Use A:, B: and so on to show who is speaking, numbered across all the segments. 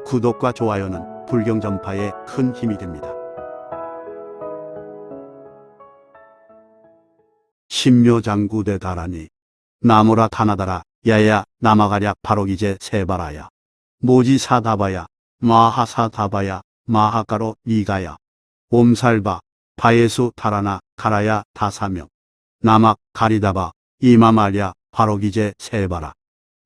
A: 구독과 좋아요는 불경 전파에 큰 힘이 됩니다. 신묘장구대 다라니 나무라 타나다라 야야 나마가랴 바로기제 세바라야 모지사다바야 마하사다바야 마하가로 이가야 옴살바 바예수 다라나 가라야 다사명 나막 가리다바 이마말야 바로기제 세바라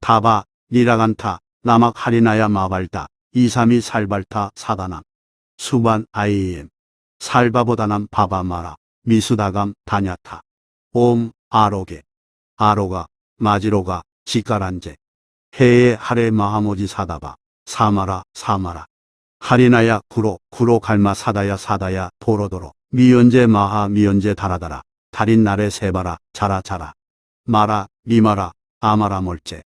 A: 다바 니라간타 나막 하리나야 마발다 이삼이 살발타 사다남 수반 아이엠 살바보다남 바바마라 미수다감 다냐타 옴 아로게 아로가 마지로가 지가란제 해에 하레 마하모지 사다바 사마라 사마라 하리나야 구로 갈마 사다야 사다야 도로도로 미연제 마하 미연제 다라다라 달인 날에 세바라 자라 마라 미마라 아마라 몰제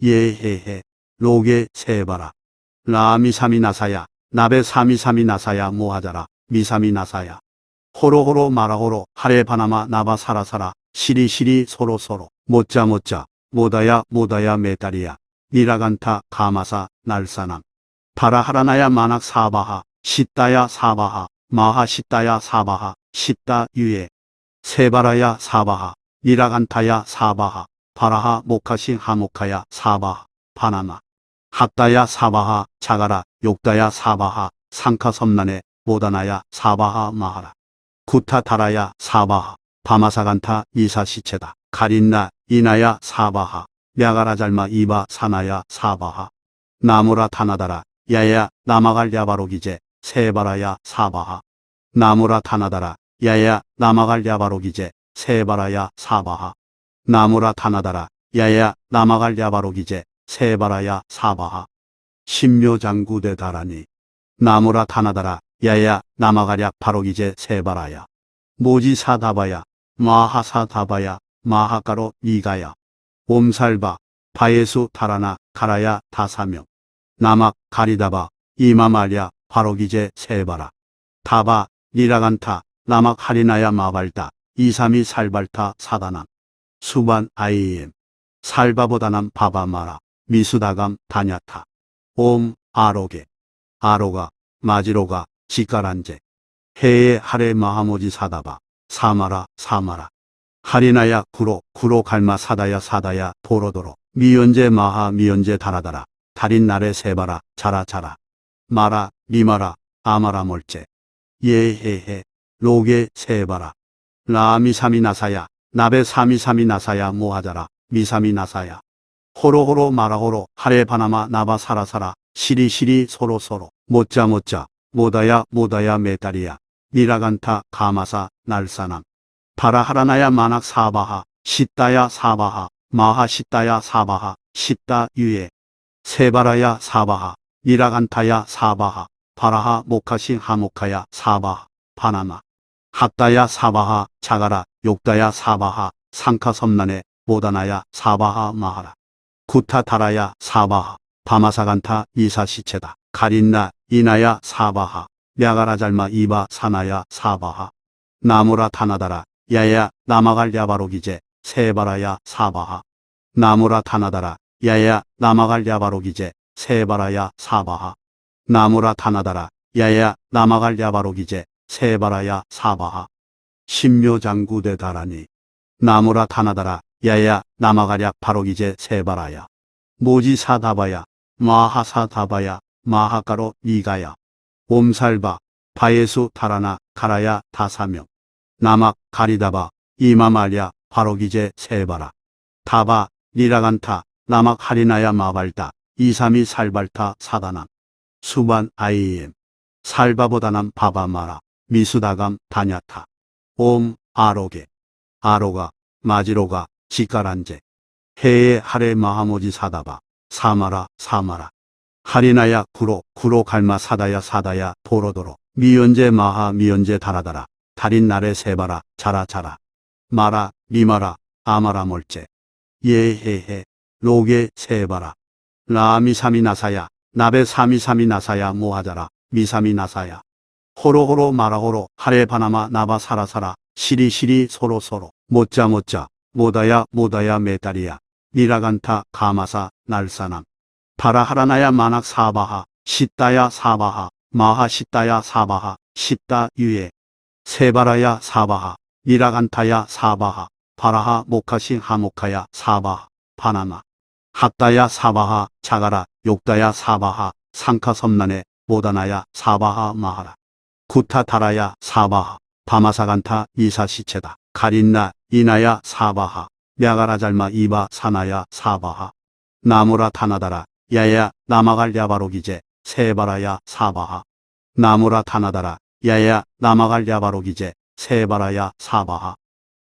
A: 예헤헤 로게 세바라 라미사미 나사야 나베 사미사미 나사야 모하자라 미사미 나사야 호로호로 마라호로 하레 바나마 나바 사라사라 시리시리 소로소로 못자 모다야 메다리야 니라간타 가마사 날사남 바라하라나야 마낙 사바하 시따야 사바하 마하 시따야 사바하 시따 유에 세바라야 사바하 니라간타야 사바하 바라하 모카시 하모카야 사바하 바나마 핫다야 사바하 자가라 욕다야 사바하 상카 섬난에 모다나야 사바하 마하라 구타 다라야 사바하 바마사간타 이사시체다 가린나 이나야 사바하 냐가라잘마 이바 사나야 사바하 나무라 타나다라 야야 나마갈 야바로기제 세바라야 사바하 나무라 타나다라 야야 나마갈 야바로기제 세바라야 사바하 나무라 타나다라 야야 나마갈 야바로기제 세바라야 사바하 신묘장구대 다라니 나무라 타나다라 야야 나마가랴 바로기제 세바라야 모지사다바야 마하사다바야 마하가로 이가야 옴살바 바예수 다라나 가라야 다사명 나막 가리다바 이마말야 바로기제 세바라 다바 니라간타 나막 하리나야 마발다 이삼이 살발타 사다남 수반 아이엠 살바보다남 바바마라 미수다감 다냐타 옴 아로게 아로가 마지로가 지가란제 해에 하레 마하모지 사다바 사마라 하리나야 구로 갈마 사다야 도로도로 미연제 마하 미연제 다라다라 달인 날에 세바라 자라 마라 미마라 아마라 몰제 예헤헤 로게 세바라 라미사미 나사야 나베 사미사미 나사야 모하자라 미사미 나사야 호로호로 마라호로 하레 바나마 나바 사라사라 시리시리 소로소로 못자 모다야 메다리야 니라간타 가마사 날사남 바라하라나야 마낙 사바하 시따야 사바하 마하 시따야 사바하 시따 유에 세바라야 사바하 니라간타야 사바하 바라하 모카시 하모카야 사바하 바나마 핫다야 사바하 자가라 욕다야 사바하 상카 섬난에 모다나야 사바하 마하라 구타 다라야 사바하 바마사간타 이사시체다 가린나 이나야 사바하 냐가라잘마 이바 사나야 사바하 나무라 타나다라 야야 나마갈 야바로기제 세바라야 사바하 나무라 타나다라 야야 나마갈 야바로기제 세바라야 사바하 나무라 타나다라 야야 나마갈 야바로기제 세바라야 사바하 신묘장구대 다라니 나무라 타나다라 야야 나마가랴 바로기제 세바라야 모지사다바야 마하사다바야 마하가로 이가야 옴살바 바예수 다라나 가라야 다사명 나막 가리다바 이마말야 바로기제 세바라 다바 니라간타 나막 하리나야 마발다 이삼이 살발타 사다남 수반 아이엠 살바보다남 바바마라 미수다감 다냐타 옴 아로게 아로가 마지로가 지가란제 해에 하레 마하모지 사다바 사마라 하리나야 구로 갈마 사다야 도로도로 미연제 마하 미연제 다라다라 달인 날에 세바라 자라 마라 미마라 아마라 몰제 예헤헤 로게 세바라 라미사미 나사야 나베 사미사미 나사야 모하자라 미사미 나사야 호로호로 마라호로 하레 바나마 나바 사라사라 시리시리 소로소로 못자 모다야 메다리야 니라간타 가마사 날사남 바라하라나야 마낙 사바하 시따야 사바하 마하 시따야 사바하 시따 유예 세바라야 사바하 니라간타야 사바하 바라하 모카시 하모카야 사바하 파나마 핫다야 사바하 자가라 욕다야 사바하 상카 섬난에 모다나야 사바하 마하라 구타 다라야 사바하 바마사간타 이사 시체다 가린나 이나야 사바하 냐가라 잘마 이바 사나야 사바하 나무라 타나다라 야야 나마갈 야바로기제 세바라야 사바하 나무라 타나다라 야야 나마갈 야바로기제 세바라야 사바하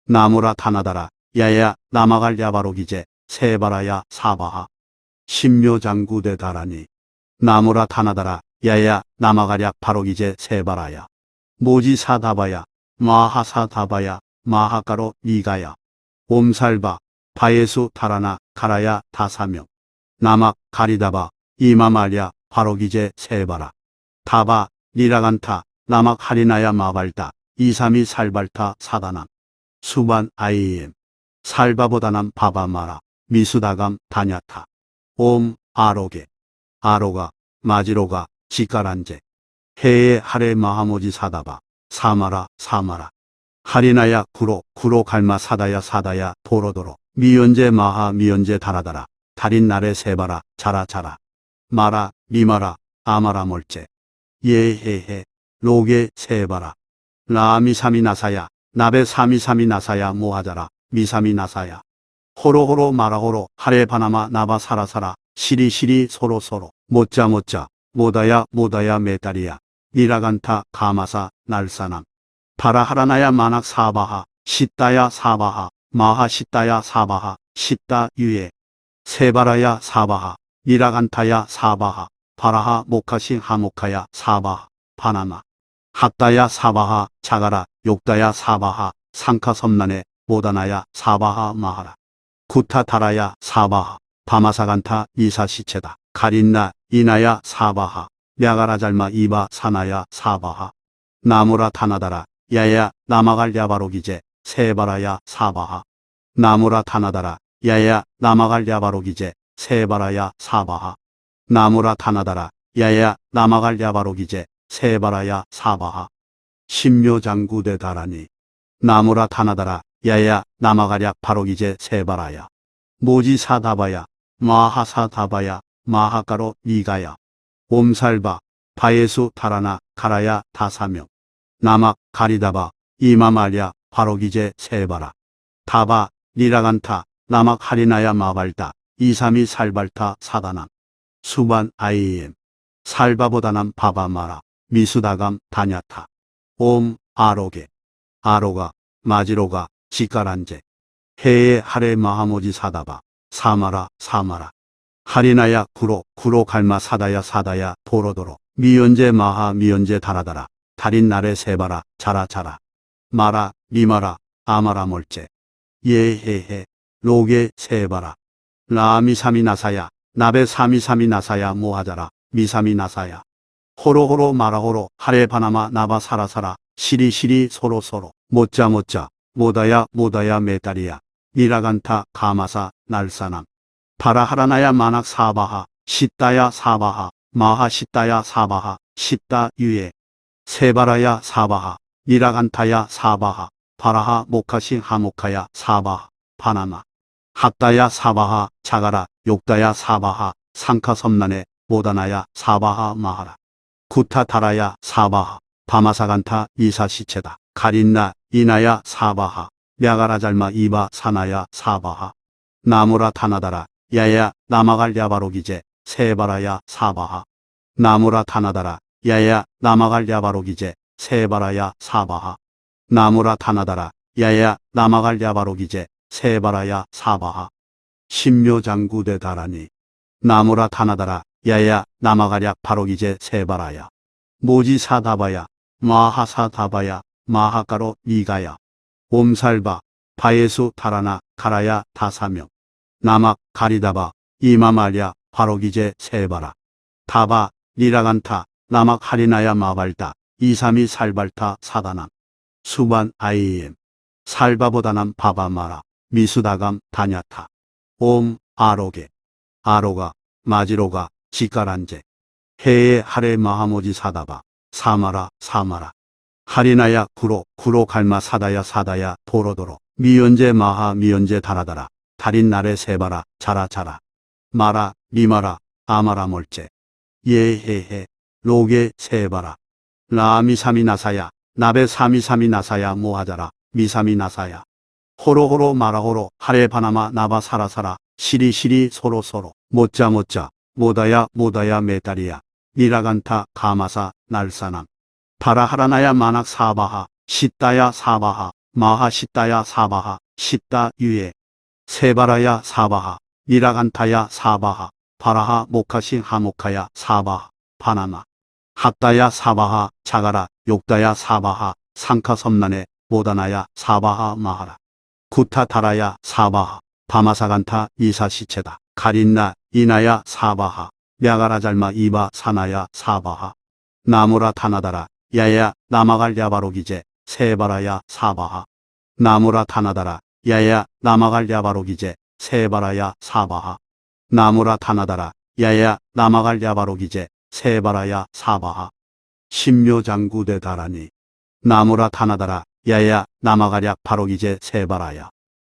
A: 나무라 타나다라 야야 나마갈 야바로기제 세바라야 사바하 신묘장구대 다라니 나무라 타나다라 야야 나마가략 바로기제 세바라야 모지사다바야 마하사다바야 마하가로 니가야 옴살바 바예수 다라나 가라야 다사명 나막 가리다바 이마말야 바로기제 세바라 다바 니라간타 나막 하리나야 마발다 이삼이 살발타 사다남 수반 아이엠 살바보다남 바바마라 미수다감 다냐타 옴 아로게 아로가 마지로가 지가란제 해에 하레 마하모지 사다바 사마라 사마라 하리나야 구로 갈마 사다야 사다야 도로도로 미연제 마하 미연제 다라다라 달인 날에 세바라 자라 자라 마라 미마라 아마라 몰제 예헤헤 로게 세바라 라미사미 나사야 나베 사미사미 나사야 모하자라 미사미 나사야 호로호로 마라호로 하레 바나마 나바 사라사라 시리시리 소로소로 못자 모다야 메다리야 니라간타 가마사 날사남 바라하라나야 마낙 사바하 시따야 사바하 마하 시따야 사바하 시따 유예 세바라야 사바하 니라간타야 사바하 바라하 모카시 하모카야 사바하 파나마 핫다야 사바하 자가라 욕다야 사바하 상카 섬난에 모다나야 사바하 마하라 구타 다라야 사바하 바마사간타 이사 시체다 가린나 이나야 사바하 냐가라 잘마 이바 사나야 사바하 나무라 타나다라 야야 나마갈 야바로기제 세바라야 사바하 나무라 타나다라 야야 나마갈 야바로기제 세바라야 사바하 나무라 타나다라 야야 나마갈 야바로기제 세바라야 사바하 신묘장구대 다라니 나무라 타나다라 야야 나마가략 바로기제 세바라야 모지사다바야 마하사다바야 마하가로 니가야 옴살바 바예수 다라나 가라야 다사명 나막 가리다바 이마말야 바로기제 세바라 다바 니라간타 나막 하리나야 마발다 이삼이 살발타 사다남 수반 아이엠 살바보다남 바바마라 미수다감 다냐타 옴 아로게 아로가 마지로가 지가란제 해에 하레 마하모지 사다바 사마라 사마라 하리나야 구로 갈마 사다야 사다야 도로도로 미연제 마하 미연제 다라다라 달인 날에 세바라 자라 자라 마라 미마라 아마라 몰제 예헤헤 로게 세바라 라미사미 나사야 나베 사미사미 나사야 모하자라 미사미 나사야 호로호로 마라호로 하레 바나마 나바 사라사라 시리시리 소로소로 못자 모다야 메다리야 니라간타 가마사 날사남 바라하라나야 마낙 사바하 시따야 사바하 마하 시따야 사바하 시따 유예 세바라야 사바하 니라간타야 사바하 바라하 모카시 하모카야 사바하 파나마 핫다야 사바하 자가라 욕다야 사바하 상카 섬난에 모다나야 사바하 마하라 구타 다라야 사바하 바마사간타 이사 시체다 가린나 이나야 사바하 냐가라 잘마 이바 사나야 사바하 나무라 타나다라 야야 나마갈 야바로기제 세바라야 사바하 나무라 타나다라 야야 나마갈 야바로기제 세바라야 사바하 나무라 타나다라 야야 나마갈 야바로기제 세바라야 사바하 신묘장구대 다라니 나무라 타나다라 야야 나마가략 바로기제 세바라야 모지사다바야 마하사다바야 마하가로 니가야 옴살바 바예수 다라나 가라야 다사명 나막 가리다바 이마말야 바로기제 세바라 다바 니라간타 나막 하리나야 마발다 이삼이 살발타 사다남 수반 아이엠 살바보다남 바바마라 미수다감 다냐타 옴 아로게 아로가 마지로가 지가란제 해에 하레 마하모지 사다바 사마라 사마라 하리나야 구로 구로 갈마 사다야 사다야 도로도로 미연제 마하 미연제 다라다라 달인 날에 세바라 자라 자라 마라 미마라 아마라 몰제 예헤헤 로게 세바라 라미사미 나사야 나베 사미사미 나사야 모하자라 미사미 나사야 호로호로 마라호로 하레 바나마 나바 사라사라 시리시리 소로소로 못자 못자 모다야 모다야 메다리야 니라간타 가마사 날사남 바라하라나야 마낙 사바하 시따야 사바하 마하 시따야 사바하 시따 유에 세바라야 사바하 니라간타야 사바하 바라하 모카시 하모카야 사바하 바나마 합다야 사바하 자가라 욕다야 사바하 상카 섬난에 모다나야 사바하 마하라 구타 다라야 사바하 바마사간타 이사시체다 가린나 이나야 사바하 야가라 잘마 이바 사나야 사바하 나무라 타나다라 야야 나마갈 야바로기제 세바라야 사바하 나무라 타나다라 야야 나마갈 야바로기제 세바라야 사바하 나무라 타나다라 야야 나마갈 야바로기제 세바라야 사바하 신묘장구대 다라니 나무라 타나다라 야야 나마가략 바로기제 세바라야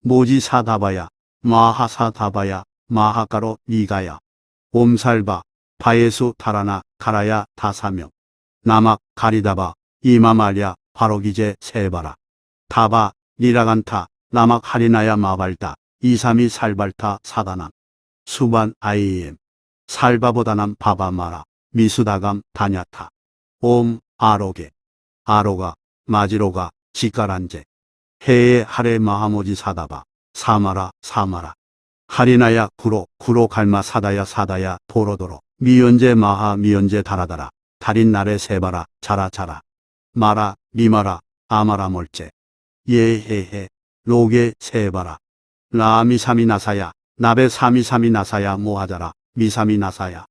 A: 모지사다바야 마하사다바야 마하가로 니가야 옴살바 바예수 다라나 가라야 다사명 나막 가리다바 이마말야 바로기제 세바라 다바 니라간타 나막 하리나야 마발다 이삼이 살발타 사다남 수반 아이엠 살바보다남 바바마라 미수다감 다냐타 옴 아로게 아로가 마지로가 지가란제 해에 하레 마하모지 사다바 사마라 사마라 하리나야 구로 구로 갈마 사다야 사다야 도로도로 미연제 마하 미연제 다라다라 달인 날에 세바라 자라 자라 마라 미마라 아마라 몰제 예헤헤 로게 세바라 라미사미 나사야 나베 사미사미 나사야 모하자라 미사미 나사야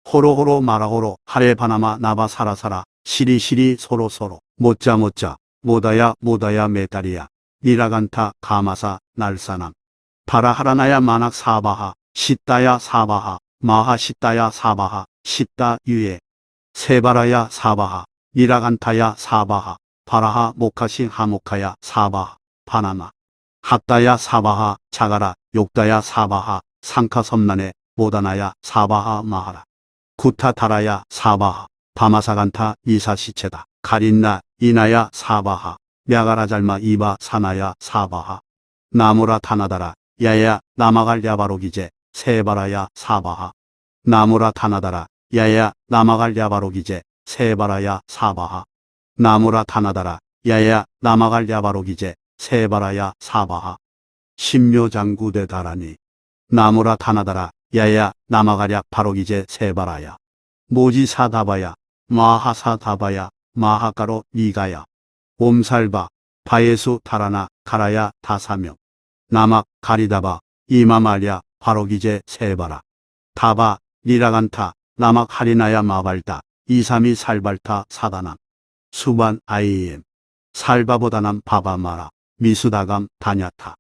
A: 호로호로 마라호로 하레 바나마 나바 사라사라 시리시리 소로소로 못자 못자 모다야 모다야 메다리야 니라간타 가마사 날사남 바라하라나야 마낙 사바하 시따야 사바하 마하 시따야 사바하 시따 유에 세바라야 사바하 니라간타야 사바하 바라하 모카시 하모카야 사바하 바나마 합다야 사바하 자가라 욕다야 사바하 상카 섬난에 모다나야 사바하 마하라 구타 다라야 사바하 바마사간타 이사시체다 가린나 이나야 사바하 야가라 잘마 이바 사나야 사바하 나무라 타나다라 야야 나마갈 야바로기제 세바라야 사바하 나무라 타나다라 야야 나마갈 야바로기제 세바라야 사바하 나무라 타나다라 야야 나마갈 야바로기제 세바라야 사바하 신묘장구대 다라니 나무라 타나다라 야야 나마가략 바로기제 세바라야 모지사다바야 마하사다바야 마하가로 니가야 옴살바 바예수 다라나 가라야 다사명 나막 가리다바 이마말야 바로기제 세바라 다바 니라간타 나막 하리나야 마발다 이삼이 살발타 사다남 수반 아이엠 살바보다남 바바마라 미수다감 다냐타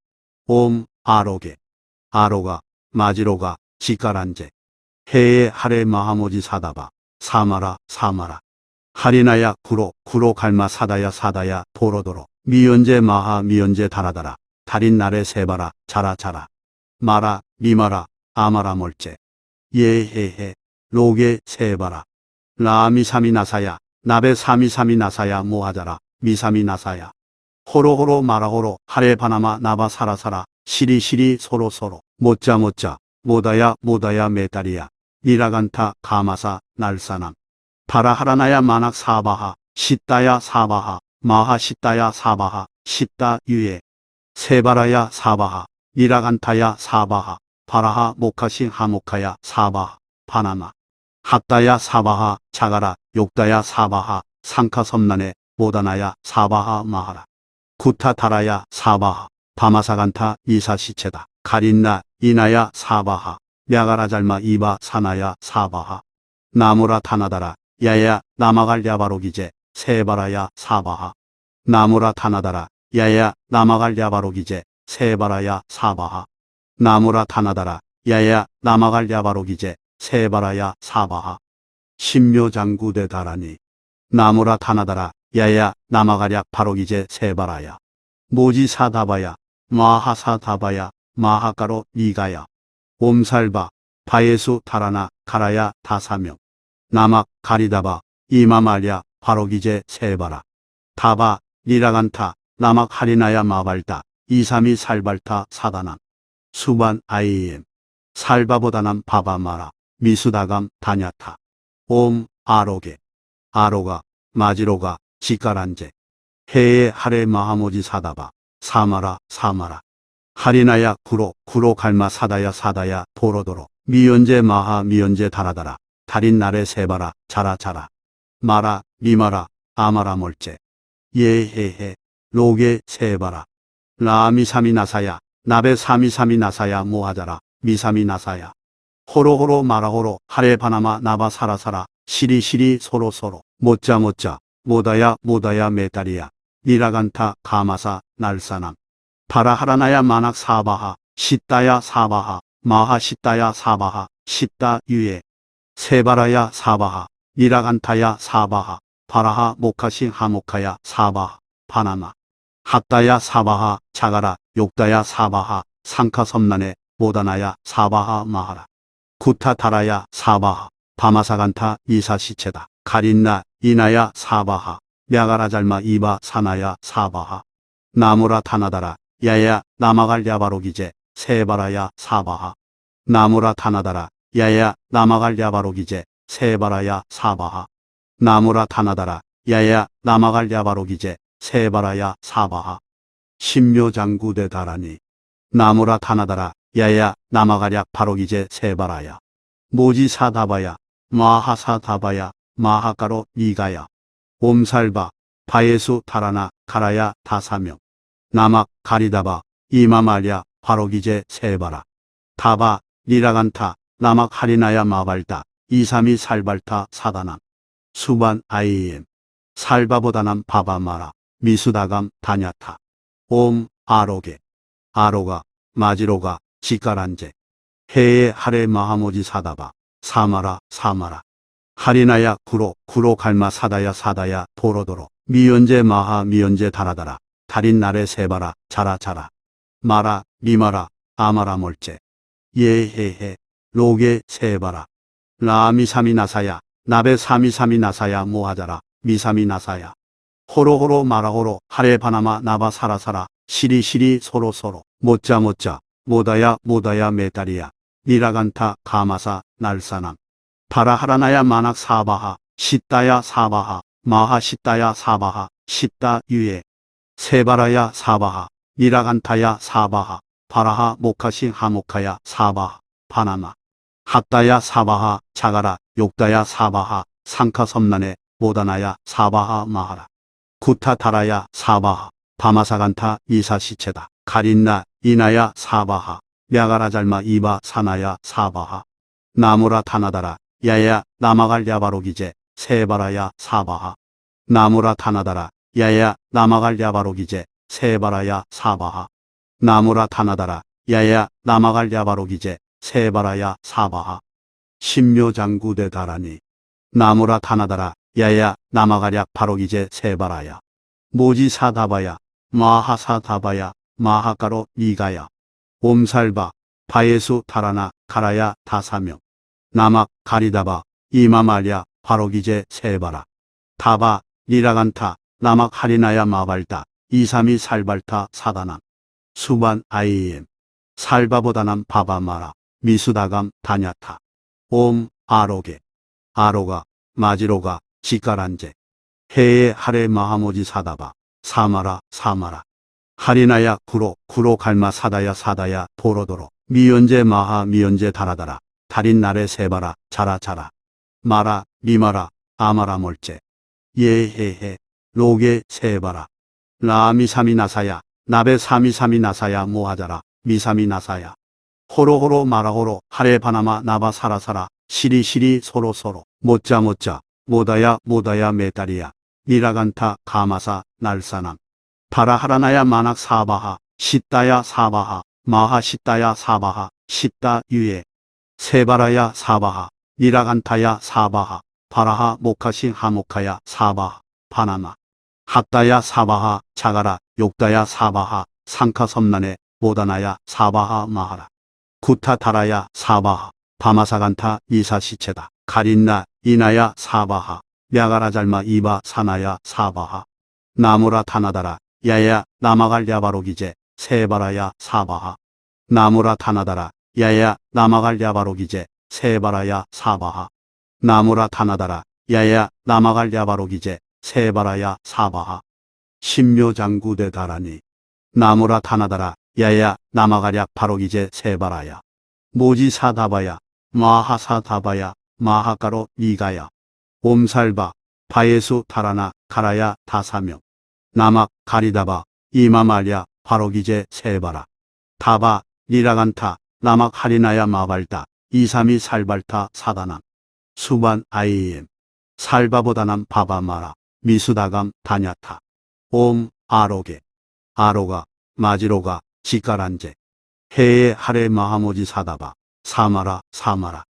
A: 옴 아로게 아로가 마지로가 지가란제 해에 하레 마하모지 사다바 사마라 사마라 하리나야 구로 구로 갈마 사다야 사다야 도로도로 미연제 마하 미연제 다라다라 달인 날에 세바라 자라 자라 마라 미마라 아마라 몰제 예헤헤 로게 세바라 라미사미 나사야 나베 사미사미 나사야 모하자라 미사미 나사야 호로호로 마라호로 하레 바나마 나바 사라사라 시리시리 소로소로 못자 못자 모다야 모다야 메다리야 니라간타 가마사 날사남 바라하라나야 마낙 사바하 시따야 사바하 마하 시따야 사바하 시따 유에 세바라야 사바하 니라간타야 사바하 바라하 모카시 하모카야 사바하 바나마 합다야 사바하 자가라 욕다야 사바하 상카 섬난에 모다나야 사바하 마하라 구타 다라야 사바하 바마사간타 이사시체다 가린나 이나야 사바하 야가라 잘마 이바 사나야 사바하 나무라 타나다라 야야 나마갈 야바로기제 세바라야 사바하 나무라 타나다라 야야 나마갈 야바로기제 세바라야 사바하 나무라 타나다라 야야 나마갈 야바로기제 세바라야 사바하 신묘장구대 다라니 나무라 타나다라 야야 나마가랴 바로기제 세바라야 모지사다바야 마하사다바야 마하가로 니가야 옴살바 바예수 다라나 가라야 다사명 나막 가리다바 이마말야 바로기제 세바라 다바 니라간타 나막 하리나야 마발다 이삼이 살발타 사다남 수반 아이엠 살바보다남 바바마라 미수다감 다냐타 옴 아로게 아로가 마지로가 지가란제 해에 하레 마하모지 사다바 사마라 사마라 하리나야 구로 갈마 사다야 사다야 도로도로 미연제 마하 미연제 다라다라 달인 날에 세바라 자라 자라 마라 미마라 아마라 몰제 예헤헤 로게 세바라 라미사미 나사야 나베 사미사미 나사야 모하자라 미사미 나사야 호로호로 마라호로 하레 바나마 나바 사라사라 시리시리 소로소로 못자 모다야 메다리야 니라간타 가마사 날사남 바라하라나야 마낙 사바하 시따야 사바하 마하 시따야 사바하 시따 유에 세바라야 사바하 니라간타야 사바하 바라하 모카시 하모카야 사바하 바나마 핫다야 사바하 자가라 욕다야 사바하 상카 섬난에 모다나야 사바하 마하라 구타 다라야 사바하 바마사간타 이사시체다 가린나 이나야 사바하 мя가라잘마 이바 사나야 사바하 나무라 타나다라 야야 나마갈 야바로기제 세바라야 사바하 나무라 타나다라 야야 나마갈 야바로기제 세바라야 사바하 나무라 타나다라 야야 나마갈 야바로기제 세바라야 사바하 신묘장구대 다라니 나무라 타나다라 야야 나마가랴 바로기제 세바라야 모지사다바야 마하사다바야 마하가로 니가야 옴살바 바예수 다라나 가라야 다사명 나막 가리다바 이마말야 바로기제 세바라 다바 니라간타 나막 하리나야 마발다 이삼이 살발타 사다남 수반 아이엠 살바보다남 바바마라 미수다감 다냐타 옴 아로게 아로가 마지로가 지가란제 해에 하레 마하모지 사다바 사마라 사마라 하리나야 구로 갈마 사다야 사다야 도로도로 미연제 마하 미연제 다라다라 달인 날에 세바라 자라 자라 마라 미마라 아마라 몰제 예헤헤 로게 세바라 라미사미 나사야 나베 사미사미 나사야 모하자라 미사미 나사야 호로호로 마라호로 하레 바나마 나바 사라사라 시리시리 소로소로 못자 모다야 메다리야 니라간타 가마사 날사남 바라하라나야 마낙 사바하 시따야 사바하 마하 시따야 사바하 시따 유에 세바라야 사바하 니라간타야 사바하 바라하 모카시 하모카야 사바하 바나마 핫다야 사바하 자가라 욕다야 사바하 상카 섬난에 모다나야 사바하 마하라 구타 다라야 사바하 바마사간타 이사시체다 가린나 이나야 사바하 мя가라잘마 이바 사나야 사바하 나무라 타나다라 야야 나마갈 야바로기제 세바라야 사바하 나무라 타나다라 야야 나마갈 야바로기제 세바라야 사바하 나무라 타나다라 야야 나마갈 야바로기제 세바라야 사바하 신묘장구대 다라니 나무라 타나다라 야야 나마가랴 바로기제 세바라야 모지사다바야 마하사다바야 마하가로 니가야 옴살바 바예수 다라나 가라야 다사명 나막 가리다바 이마말야 바로기제 세바라 다바 니라간타 나막 하리나야 마발다 이삼이 살발타 사다남 수반 아이엠 살바보다남 바바마라 미수다감 다냐타 옴 아로게 아로가 마지로가 지가란제 해에 하레 마하모지 사다바 사마라 사마라 하리나야 구로 갈마 사다야 사다야 도로도로 미연제 마하 미연제 다라다라 달인 날에 세바라 자라 자라 마라 미마라 아마라 몰제 예헤헤 로게 세바라 라미사미 나사야 나베 사미사미 나사야 모하자라 미사미 나사야 호로호로 마라호로 하레 바나마 나바 사라사라 시리시리 소로소로 못자 모다야 메다리야 니라간타 가마사 날사남 바라하라나야 마낙 사바하 시따야 사바하 마하 시따야 사바하 시따 유에 세바라야 사바하 니라간타야 사바하 바라하 모카시 하모카야 사바하 바나마 핫다야 사바하 자가라 욕다야 사바하 상카 섬난에 모다나야 사바하 마하라 구타 다라야 사바하 바마사간타 이사 시체다 가린나 이나야 사바하 랴가라잘마 이바 사나야 사바하 나무라 타나다라 야야 나마갈 야바로기제 세바라야 사바하 나무라 타나다라 야야 나마갈 야바로기제 세바라야 사바하 나무라 타나다라 야야 나마갈 야바로기제 세바라야 사바하 신묘장구대 다라니 나무라 타나다라 야야 나마가랴 바로기제 세바라야 모지사다바야 마하사다바야 마하가로 이가야 옴살바 바예수 다라나 가라야 다사명 나막 가리다바 이마말야 바로기제 세바라 다바 리라간타 나막 하리나야 마발다 이삼이 살발타 사다남 수반 아이엠 살바보다남 바바마라 미수다감 다냐타 옴 아로게 아로가 마지로가 지가란제 해에 하레 마하모지 사다바 사마라 사마라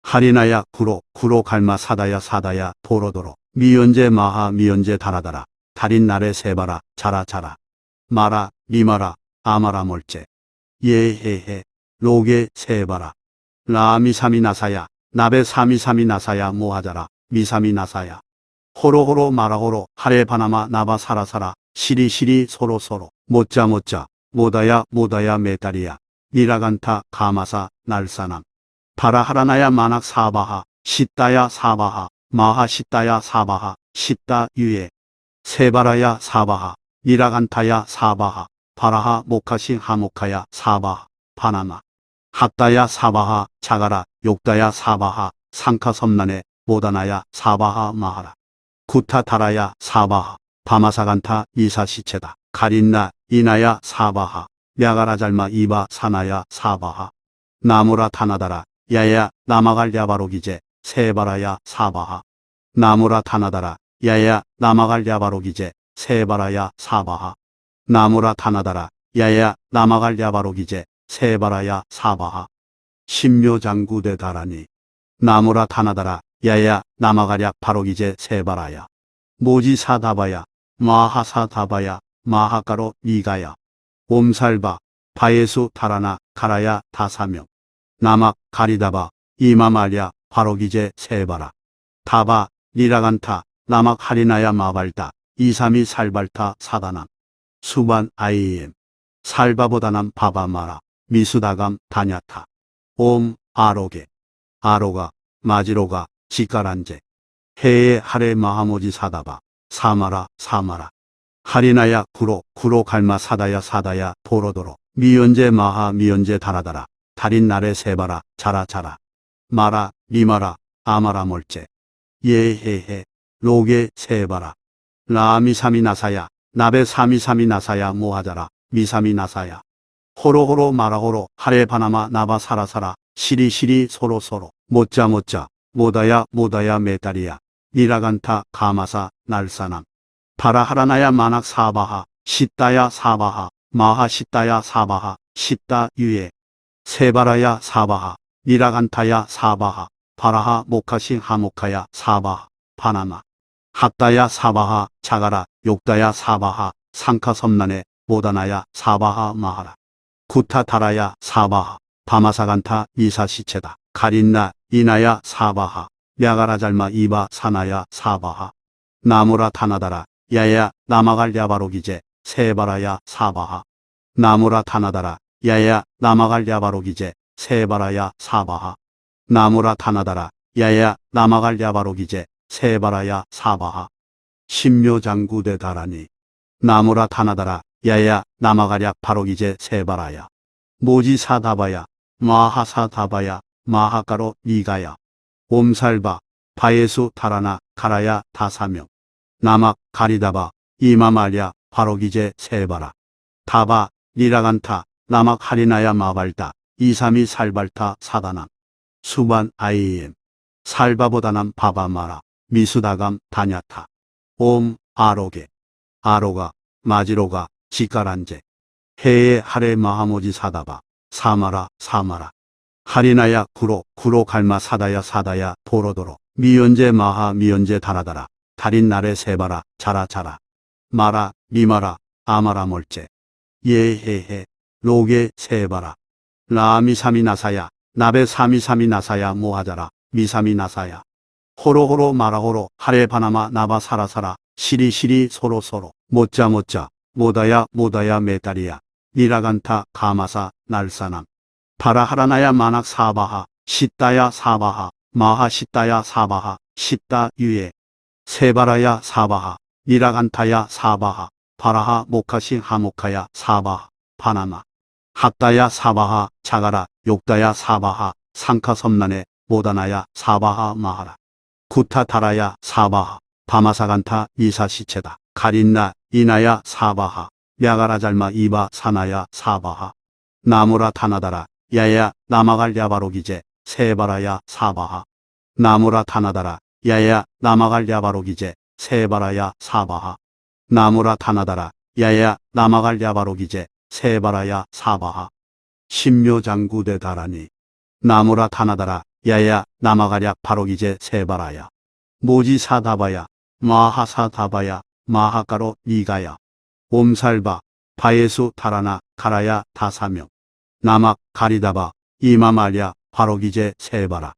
A: 하리나야 구로 갈마 사다야 사다야 도로도로 미연제 마하 미연제 다라다라 달인 날에 세바라 자라 마라 미마라 아마라 몰제 예헤헤 로게 세바라 라미사미 나사야 나베 사미사미 나사야 모하자라 미사미 나사야 호로호로 마라호로 하레 바나마 나바 사라사라 시리시리 소로소로 못자 모다야 메다리야 니라간타 가마사 날사남 바라하라나야 마낙 사바하 시따야 사바하 마하 시따야 사바하 시따 유에 세바라야 사바하 니라간타야 사바하 바라하 모카시 하모카야 사바하 바나마 핫다야 사바하 자가라 욕다야 사바하 상카 섬난에 모다나야 사바하 마하라 구타 다라야 사바하 바마사간타 이사 시체다 가린나 이나야 사바하 랴가라잘마 이바 사나야 사바하 나무라 타나다라 야야 나마갈 야바로기제 세바라야 사바하 나무라 타나다라 야야 나마갈 야바로기제 세바라야 사바하 나무라 타나다라 야야 나마갈 야바로기제 세바라야 사바하 신묘장구대 다라니 나무라 타나다라 야야 나마가랴 바로기제 세바라야 모지사다바야 마하사다바야 마하가로 이가야 옴살바 바예수 다라나 가라야 다사명 나막 가리다바 이마말야 바로기제 세바라 다바 리라간타 나막 하리나야 마발다 이삼이 살발타 사다남 수반 아이엠 살바보다남 바바마라 미수다감 다냐타 옴 아로게 아로가 마지로가 지가란제 해에 하레 마하모지 사다바 사마라 하리나야 구로 갈마 사다야 도로도로 미연제 마하 미연제 다라다라 달인 날에 세바라 자라 마라 미마라 아마라 몰제 예헤헤 로게 세바라 라미사미 나사야 나베 사미사미 나사야 모하자라 미사미 나사야 호로호로 마라호로 하레 바나마 나바 사라사라 시리시리 소로소로 못자 모다야 메다리야 니라간타 가마사 날사남 바라하라나야 마낙 사바하 시따야 사바하 마하 시따야 사바하 시따 유에 세바라야 사바하 니라간타야 사바하 바라하 모카시 하모카야 사바하 바나마 핫다야 사바하 자가라 욕다야 사바하 상카 섬난에 모다나야 사바하 마하라 구타 다라야 사바하 바마사간타 이사 시체다 가린나 이나야 사바하 랴가라잘마 이바 사나야 사바하 나무라 타나다라 야야 나마갈 야바로기제 세바라야 사바하 나무라 타나다라 야야 나마갈 야바로기제 세바라야 사바하 나무라 타나다라 야야 나마갈 야바로기제 세바라야 사바하 신묘장구대 다라니 나무라 타나다라 야야 나마가랴 바로기제 세바라야 모지사다바야 마하사다바야 마하가로 이가야 옴살바 바예수 다라나 가라야 다사명 나막 가리다바 이마말야 바로기제 세바라 다바 리라간타 나막 하리나야 마발다 이삼이 살발타 사다남 수반 아이엠 살바보다남 바바마라 미수다감 다냐타 옴 아로게 아로가 마지로가 지가란제 해에 하레 마하모지 사다바 사마라 하리나야 구로 갈마 사다야 도로도로 미연제 마하 미연제 다라다라 달인 나래 세바라 자라 자라 마라 미마라 아마라 몰제 예헤헤 로게 세바라 라미사미 나사야 나베 사미사미 나사야 모하자라 미사미 나사야 호로호로 마라호로 하레 바나마 나바 사라사라 시리시리 소로소로 못자 못자 모다야 모다야 메다리야 니라간타 가마사 날사남 바라하라나야 마낙 사바하 시따야 사바하 마하 시따야 사바하 시따 유예 세바라야 사바하 니라간타야 사바하 바라하 모카시 하모카야 사바하 바나마 핫다야 사바하 자가라 욕다야 사바하 상카 섬난에 모다나야 사바하 마하라 구타 다라야 사바하 바마사간타 이사시체다 가린나 이나야 사바하 야가라 잘마 이바 사나야 사바하 나무라 타나다라 야야 나마갈 야바로기제 세바라야 사바하 나무라 타나다라 야야 나마갈 야바로기제 세바라야 사바하 나무라 타나다라 야야 나마갈 야바로기제 세바라야 사바하 신묘장구대 다라니 나무라 타나다라 야야 나마가랴 바로기제 세바라야 모지사다바야 마하사다바야 마하가로 이가야 옴살바 바예수 다라나 가라야 다사명 나막 가리다바 이마말야 바로기제 세바라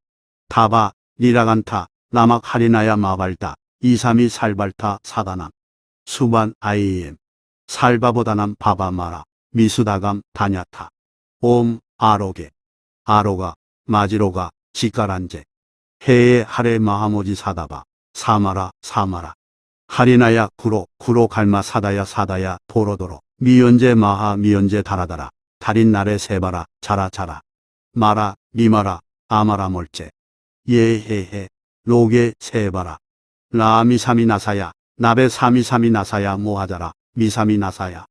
A: 다바 니라간타 나막 하리나야 마발다 이삼이 살발타 사다남 수반 아이엠 살바보다남 바바마라 미수다감 다냐타 옴 아로게 아로가 마지로가 지가란제 해에 하레 마하모지 사다바 사마라 사마라 하리나야 구로 구로 갈마 사다야 사다야 도로도로 미연제 마하 미연제 다라다라 달인 나래 세바라 자라 자라 마라 미마라 아마라 몰제 예헤헤 로게 세바라 라미사미 나사야 나베 사미사미 나사야 모하자라 미사미 나사야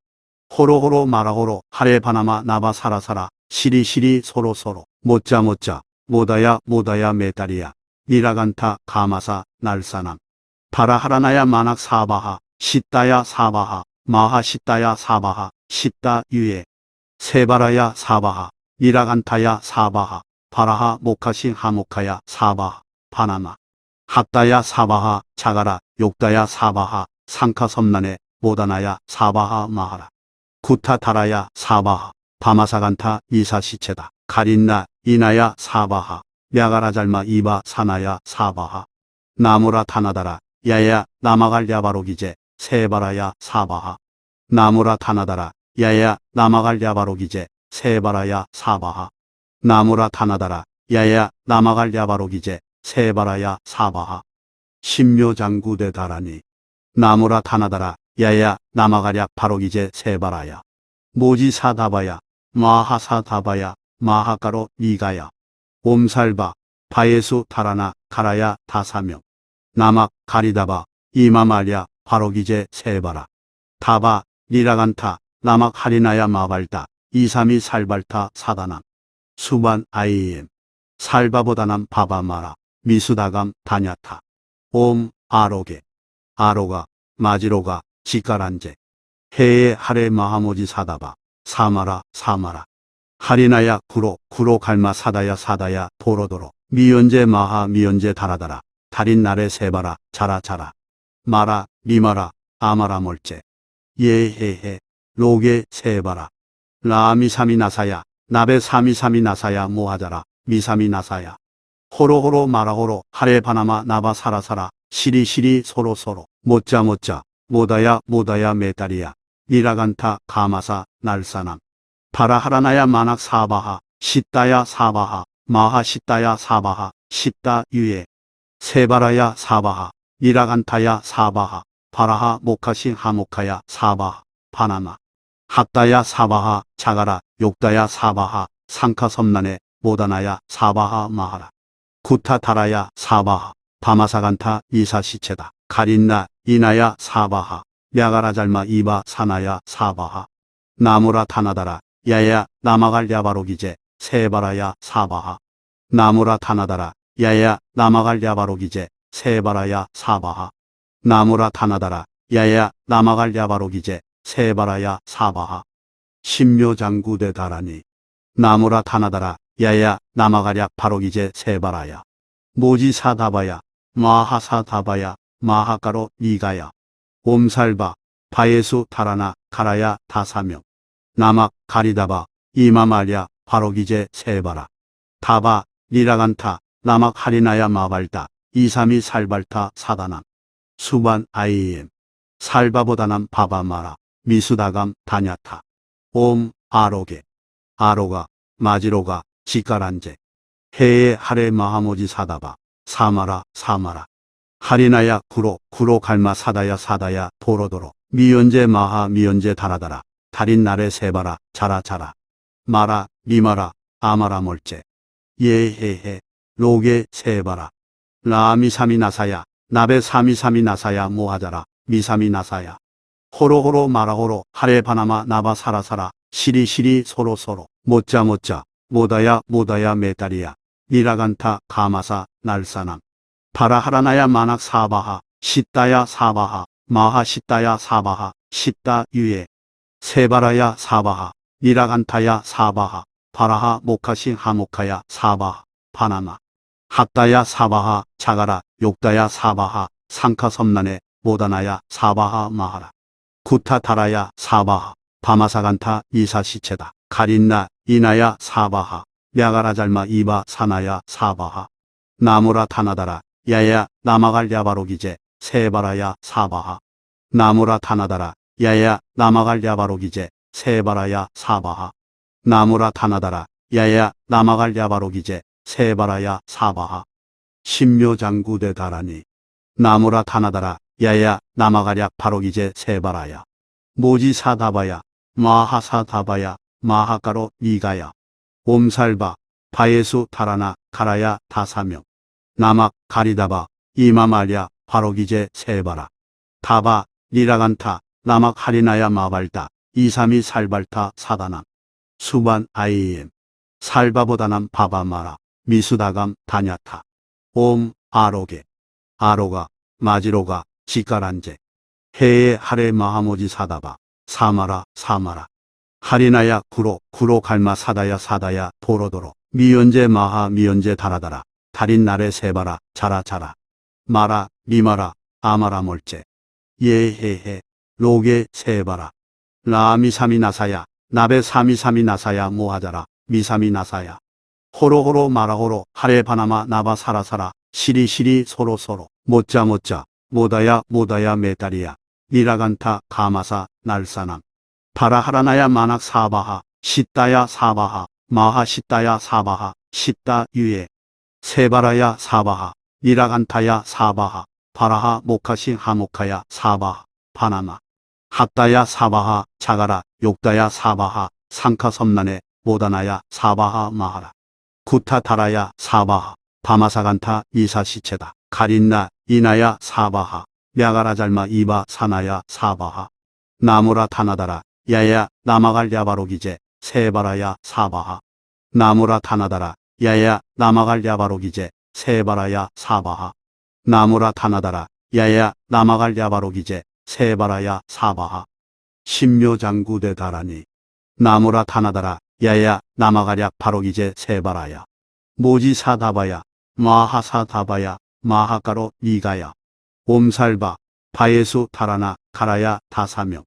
A: 호로호로 마라호로 하레 바나마 나바 사라사라 시리시리 소로소로 못자 못자 모다야 모다야 메다리야 니라간타 가마사 날사남 바라하라나야 마낙 사바하 시따야 사바하 마하 시따야 사바하 시따 유예 세바라야 사바하 니라간타야 사바하 바라하 모카시 하모카야 사바하 바나마 핫다야 사바하 자가라 욕다야 사바하 상카 섬난에 모다나야 사바하 마하라 구타 다라야 사바하 바마사간타 이사시체다 가린나 이나야 사바하 야가라 잘마 이바 사나야 사바하 나무라 타나다라 야야 나마갈 야바로기제 세바라야 사바하 나무라 타나다라 야야 나마갈 야바로기제 세바라야 사바하 나무라 타나다라 야야 나마갈 야바로기제 세바라야 사바하 신묘장구대 다라니 나무라 타나다라 야야 나마가랴 바로기제 세바라야 모지사다바야 마하사다바야 마하가로 이가야 옴살바 바예수 다라나 가라야 다사명 나막 가리다바 이마말야 바로기제 세바라 다바 니라간타 나막 하리나야 마발다 이삼이 살발타 사다남 수반 아이엠 살바보다남 바바마라 미수다감 다냐타 옴 아로게 아로가 마지로가 지가란제 해에 하레 마하모지 사다바 사마라 사마라 하리나야 구로 구로 갈마 사다야 사다야 도로도로 미연제 마하 미연제 다라다라 달인 나래 세바라 자라 자라 마라 미마라 아마라 몰제 예헤헤 로게 세바라 라미사미 나사야 나베 사미사미 나사야 모하자라 미사미 나사야 호로호로 마라호로 하레 바나마 나바 사라사라 시리시리 소로소로 못자 못자 모다야 모다야 메다리야 니라간타 가마사 날사남 바라하라나야 마낙 사바하 시따야 사바하 마하 시따야 사바하 시따 유예 세바라야 사바하 니라간타야 사바하 바라하 모카시 하모카야 사바하 바나마 핫다야 사바하 자가라 욕다야 사바하 상카 섬난에 모다나야 사바하 마하라 구타 다라야 사바하 바마사간타 이사시체다 가린나 이나야 사바하 야가라 잘마 이바 사나야 사바하 나무라 타나다라 야야 나마갈 야바로기제 세바라야 사바하 나무라 타나다라 야야 나마갈 야바로기제 세바라야 사바하 나무라 타나다라 야야 나마갈 야바로기제 세바라야 사바하 신묘장구대 다라니 나무라 타나다라 야야 나마가랴 바로기제 세바라야 모지사다바야 마하사다바야 마하가로 이가야 옴살바 바예수 타라나 가라야 다사명 나막 가리다바 이마말야 바로기제 세바라 다바 니라간타 나막 하리나야 마발다 이삼이 살발타 사다남 수반 아이엠 살바보다남 바바마라 미수다감 다냐타 옴 아로게 아로가 마지로가 지가란제 해에 하레 마하모지 사다바 사마라 사마라 하리나야 구로 구로 갈마 사다야 사다야 도로도로 미연제 마하 미연제 다라다라 달인 날에 세바라 자라 자라 마라 미마라 아마라 몰제 예헤헤 로게 세바라 라미사미 나사야 나베 사미사미 나사야 모하자라 미사미 나사야 호로호로 마라호로 하레 바나마 나바 사라사라 시리시리 소로소로 못자 못자 모다야 모다야 메다리야 니라간타 가마사 날사남 바라하라나야 마낙 사바하 시따야 사바하 마하 시따야 사바하 시따 유에 세바라야 사바하 니라간타야 사바하 바라하 모카시 하모카야 사바하 바나마 합다야 사바하 자가라 욕다야 사바하 상카 섬난에 모다나야 사바하 마하라 구타타라야 사바하 바마사간타 이사시체다 가린나 이나야 사바하 야가라잘마 이바 사나야 사바하 나무라 타나다라 야야 나마갈 야바로기제 세바라야 사바하 나무라 타나다라 야야 나마갈 야바로기제 세바라야 사바하 나무라 타나다라 야야 나마갈 야바로기제 세바라야 사바하 신묘장구대 다라니 나무라 타나다라 야야 나마가략 바로기제 세바라야 모지사다바야 마하사다바야 마하가로 이가야 옴살바 바예수 타라나 가라야 다사명 나막 가리다바 이마말야 바로기제 세바라 다바 니라간타 나막 하리나야 마발다 이삼이 살발타 사다남 수반 아이엠 살바보다남 바바마라 미수다감 다냐타 옴 아로게 아로가 마지로가 지가란제 해에 하레 마하모지 사다바 사마라 사마라 하리나야 구로 구로 갈마 사다야 사다야 도로도로 미연제 마하 미연제 다라다라 달인 날에 세바라 자라 자라 마라 미마라 아마라 몰제 예헤헤 로게 세바라 라미사미 나사야 나베 사미사미 나사야 모하자라 미사미 나사야 호로호로 마라호로 하레 바나마 나바 사라사라 시리시리 소로소로 못자 못자 모다야 모다야 메다리야 니라간타 가마사 날사남 바라하라나야 마낙 사바하 시따야 사바하 마하 시따야 사바하 시따 유에 세바라야 사바하 니라간타야 사바하 바라하 모카시 하모카야 사바하 바나마 합다야 사바하 자가라 욕다야 사바하 상카 섬난에 모다나야 사바하 마하라 구타타라야 사바하 바마사간타 이사시체다 가린나 이나야 사바하 야가라잘마 이바 사나야 사바하 나무라 타나다라 야야 나마갈 야바로기제 세바라야 사바하 나무라 타나다라 야야 나마갈 야바로기제 세바라야 사바하 나무라 타나다라 야야 나마갈 야바로기제 세바라야 사바하 신묘장구대 다라니 나무라 타나다라 야야 나마가략 바로기제 세바라야 모지사다바야 마하사다바야 마하가로 이가야 옴살바 바예수 타라나 가라야 다사명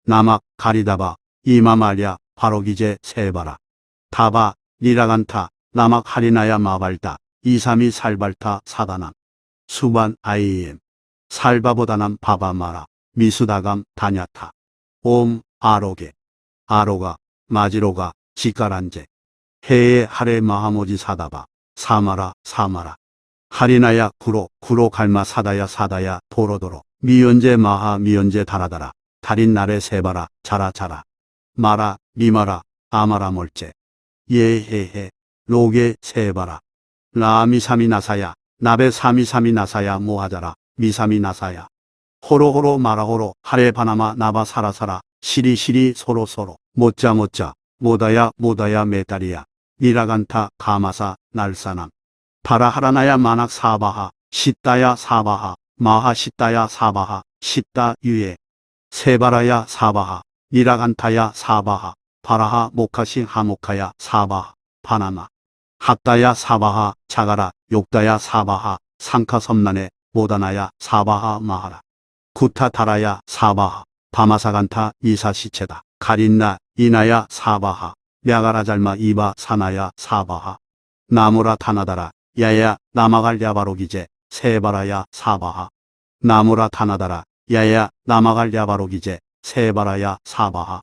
A: 나막 가리다바 이마말야 바로기제 세바라 다바 니라간타 나막 하리나야 마발다 이삼이 살발타 사다남 수반 아이엠 살바보다남 바바마라 미수다감 다냐타 옴 아로게 아로가 마지로가 지가란제 해에 하레 마하모지 사다바 사마라 사마라 하리나야 구로 구로 갈마 사다야 사다야 도로도로 미연제 마하 미연제 다라다라 달인 날에 세바라 자라 자라 마라 미마라 아마라 몰제 예헤헤 로게 세바라 라미사미 나사야 나베 사미사미 나사야 모하자라 미사미 나사야 호로호로 마라호로 하레 바나마 나바 사라사라 시리시리 소로소로 못자 못자 모다야 모다야 메다리야 니라간타 가마사 날사남 바라하라나야 마낙 사바하 시따야 사바하 마하 시따야 사바하 시따 유에 세바라야 사바하 니라간타야 사바하 바라하 모카시 하모카야 사바하 바나마 합다야 사바하 자가라 욕다야 사바하 상카 섬난에 모다나야 사바하 마하라. 구타 타라야 사바하. 바마사간타 이사 시체다. 가린나 이나야 사바하. 랴가라잘마 이바 사나야 사바하. 나무라 타나다라 야야 나마갈 야바로기제 세바라야 사바하. 나무라 타나다라 야야 나마갈 야바로기제 세바라야 사바하.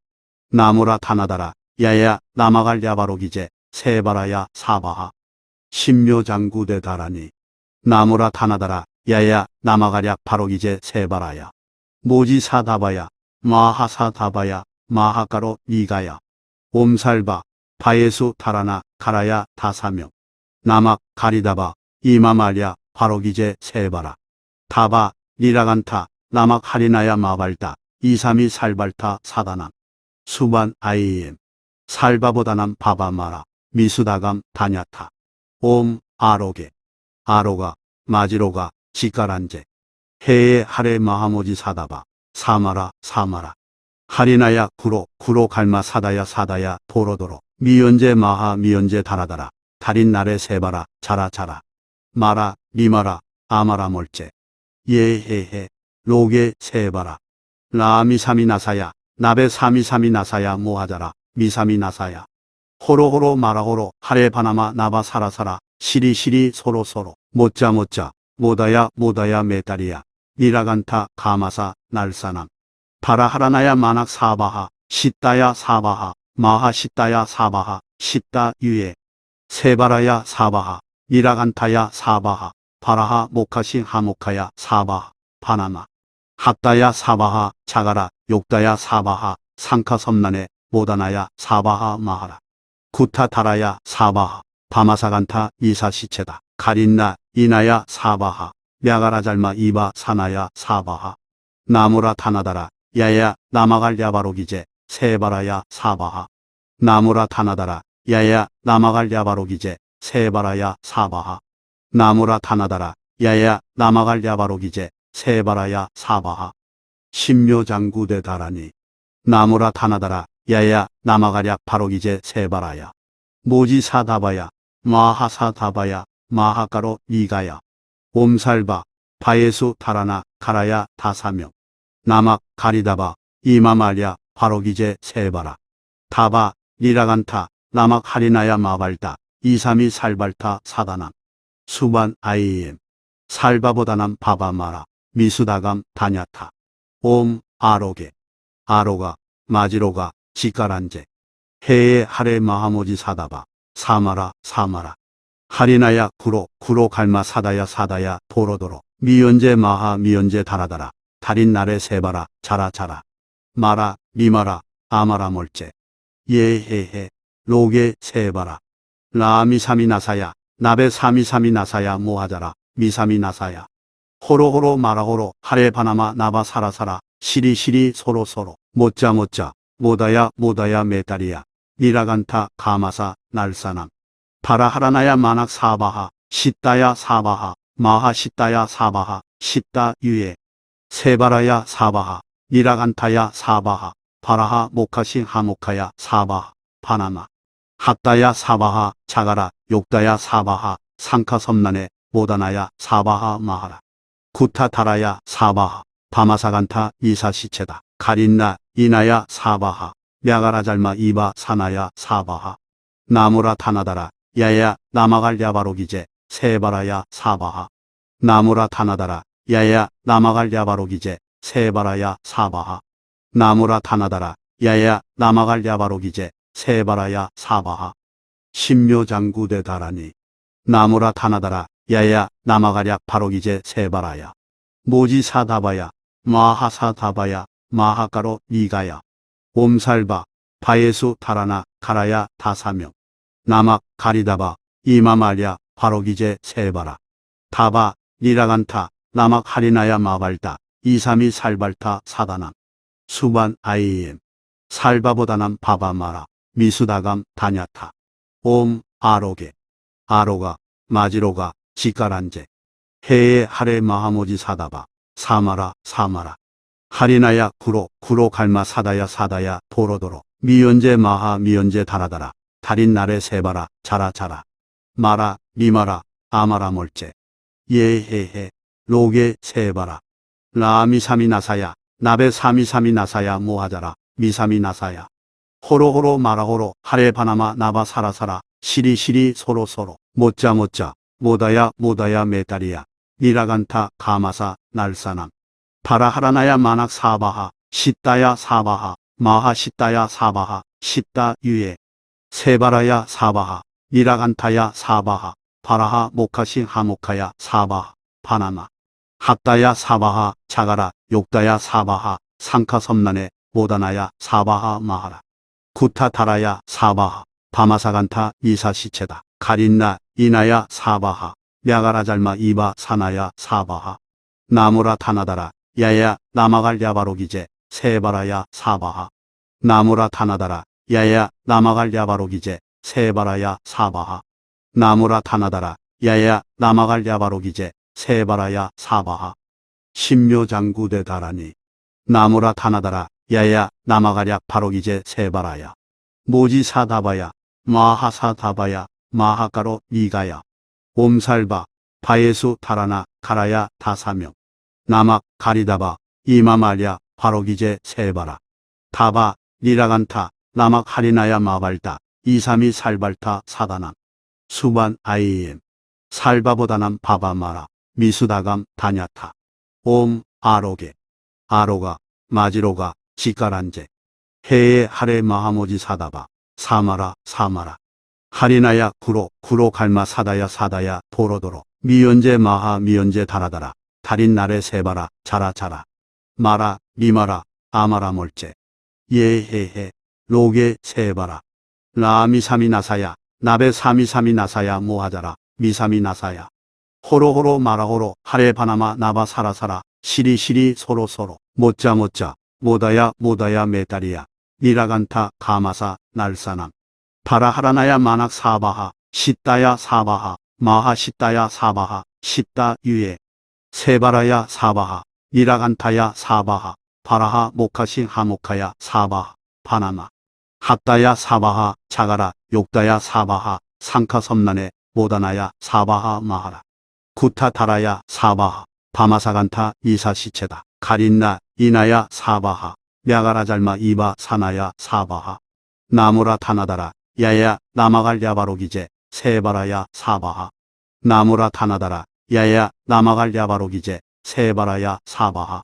A: 나무라 타나다라 야야 나마갈 야바로기제 세바라야 사바하. 신묘장구대 다라니 나무라 타나다라 야야 나마가랴 바로기제 세바라야. 모지사다바야 마하사다바야 마하가로 이가야. 옴살바 바예수 다라나 가라야 다사명. 나막 가리다바 이마말야 바로기제 세바라. 다바 리라간타 나막 하리나야 마발다 이삼이 살발타 사다남. 수반 아이엠 살바보다남 바바마라 미수다감 다냐타. 옴 아로게 아로가 마지로가 지가란제. 해에 하레 마하모지 사다바 사마라 사마라. 하리나야 구로 갈마 사다야 사다야 도로도로. 미연제 마하 미연제 다라다라. 달인 날에 세바라 자라 자라. 마라 미마라 아마라 몰제. 예헤헤 로게 세바라. 라미사미 나사야 나베 사미사미 나사야 모하자라 미사미 나사야. 호로호로 마라호로 하레 바나마 나바 사라사라. 시리시리 소로소로. 못자 모다야 메다리야. 니라간타 가마사 날사남. 바라하라나야 마낙 사바하. 시따야 사바하. 마하 시따야 사바하. 시따 유예. 세바라야 사바하. 니라간타야 사바하. 바라하 모카시 하모카야 사바하. 바나마. 합다야 사바하. 자가라 욕다야 사바하. 상카 섬난에 모다나야 사바하 마하라. 구타 타라야 사바하. 바마사간타 이사 시체다. 가린나 이나야 사바하. 랴가라잘마 이바 사나야 사바하. 나무라 타나다라 야야 나마갈 야바로기제 세바라야 사바하. 나무라 타나다라 야야 나마갈 야바로기제 세바라야 사바하. 나무라 타나다라 야야 나마갈 야바로기제 세바라야 사바하. 신묘장구대 다라니 나무라 타나다라 야야 나마가랴 바로기제 세바라야. 모지사다바야 마하사다바야 마하가로 이가야. 옴살바 바예수 다라나 가라야 다사명. 나막 가리다바 이마말야 바로기제 세바라. 다바 리라간타 나막 하리나야 마발다 이삼이 살발타 사다남. 수반 아이엠 살바보다남 바바마라 미수다감 다냐타. 옴 아로게 아로가 마지로가 지가란제. 해에 하레 마하모지 사다바 사마라 사마라. 하리나야 구로 갈마 사다야 사다야 도로도로. 미연제 마하 미연제 다라다라. 달인 날에 세바라 자라 자라. 마라 미마라 아마라 몰제. 예헤헤 로게 세바라. 라미사미 나사야 나베 사미사미 나사야 모하자라 미사미 나사야. 호로호로 마라호로 하레 바나마 나바 사라사라. 시리시리 소로소로. 못자 모다야 메다리야. 니라간타 가마사 날사남. 바라하라나야 마낙 사바하. 시따야 사바하. 마하 시따야 사바하. 시따 유예. 세바라야 사바하. 니라간타야 사바하. 바라하 모카시 하모카야 사바하. 바나마. 합다야 사바하. 자가라 욕다야 사바하. 상카 섬난에 모다나야 사바하 마하라. 구타 타라야 사바하. 바마사간타 이사 시체다. 가린나 이나야 사바하. 랴가라잘마 이바 사나야 사바하. 나무라 타나다라 야야 나마갈 야바로기제 세바라야 사바하. 나무라 타나다라 야야 나마갈 야바로기제 세바라야 사바하. 나무라 타나다라 야야 나마갈 야바로기제 세바라야 사바하. 신묘장구대 다라니 나무라 타나다라 야야 나마가랴 바로기제 세바라야. 모지사다바야 마하사다바야 마하가로 이가야. 옴살바 바예수 다라나 가라야 다사명. 나막 가리다바 이마말야 바로기제 세바라. 다바 리라간타 나막 하리나야 마발다 이삼이 살발타 사다남. 수반 아이엠 살바보다남 바바마라 미수다감 다냐타. 옴 아로게 아로가 마지로가 지가란제. 해에 하레 마하모지 사다바 사마라 사마라. 하리나야 구로 갈마 사다야 사다야 도로도로. 미연제 마하 미연제 다라다라. 달인 날에 세바라 자라 자라. 마라 미마라 아마라 몰제. 예헤헤 로게 세바라 라미사미 나사야 나베 사미사미 나사야 모하자라 미사미 나사야 호로호로 마라호로 하레 바나마 나바 사라사라 시리시리 소로소로 못자못자 모다야 모다야 메다리야 니라간타 가마사 날사남 바라하라나야 마낙 사바하 시따야 사바하 마하 시따야 사바하 시따 유예 세바라야 사바하 니라간타야 사바하 바라하 모카시 하모카야 사바하 바나마 핫다야 사바하 자가라 욕다야 사바하 상카 섬난에 모다나야 사바하 마하라 구타 다라야 사바하 바마사간타 이사 시체다 가린나 이나야 사바하 냐가라잘마 이바 사나야 사바하 나무라 타나다라 야야 나마갈 야바로기제 세바라야 사바하 나무라 타나다라 야야 나마갈 야바로기제 세바라야 사바하 나무라 타나다라 야야 나마갈 야바로기제 세바라야 사바하 신묘장구대 다라니 나무라 타나다라 야야 나마가랴 바로기제 세바라야 모지사다바야 마하사다바야 마하가로 니가야 옴살바 바예수 다라나 가라야 다사명 나막 가리다바 이마말야 바로기제 세바라 다바 니라간타 나막 하리나야 마발다 이삼이 살발타 사다남 수반 아이엠 살바보다남 바바마라 미수다감 다냐타 옴 아로게 아로가 마지로가 지가란제 해에 하레 마하모지 사다바 사마라 사마라 하리나야 구로 갈마 사다야 사다야 도로도로 미연제 마하 미연제 다라다라 달인 날에 세바라 자라 마라 미마라 아마라 몰제 예헤헤 로게 세바라 라미사미 나사야 나베 사미사미 나사야 모하자라 미사미 나사야 호로호로 마라호로 하레 바나마 나바 사라사라 시리시리 소로소로 못자못자 모다야 모다야 메다리야 니라간타 가마사 날사남 바라하라나야 마낙 사바하 시따야 사바하 마하 시따야 사바하 시따 유예 세바라야 사바하 니라간타야 사바하 바라하 모카시 하모카야 사바하 바나마 핫다야 사바하 자가라 욕다야 사바하 상카 섬난에 모다나야 사바하 마하라 구타 다라야 사바하 바마사간타 이사 시체다 가린나 이나야 사바하 냐가라잘마 이바 사나야 사바하 나무라 타나다라 야야 나마갈 야바로기제 세바라야 사바하 나무라 타나다라 야야 나마갈 야바로기제 세바라야 사바하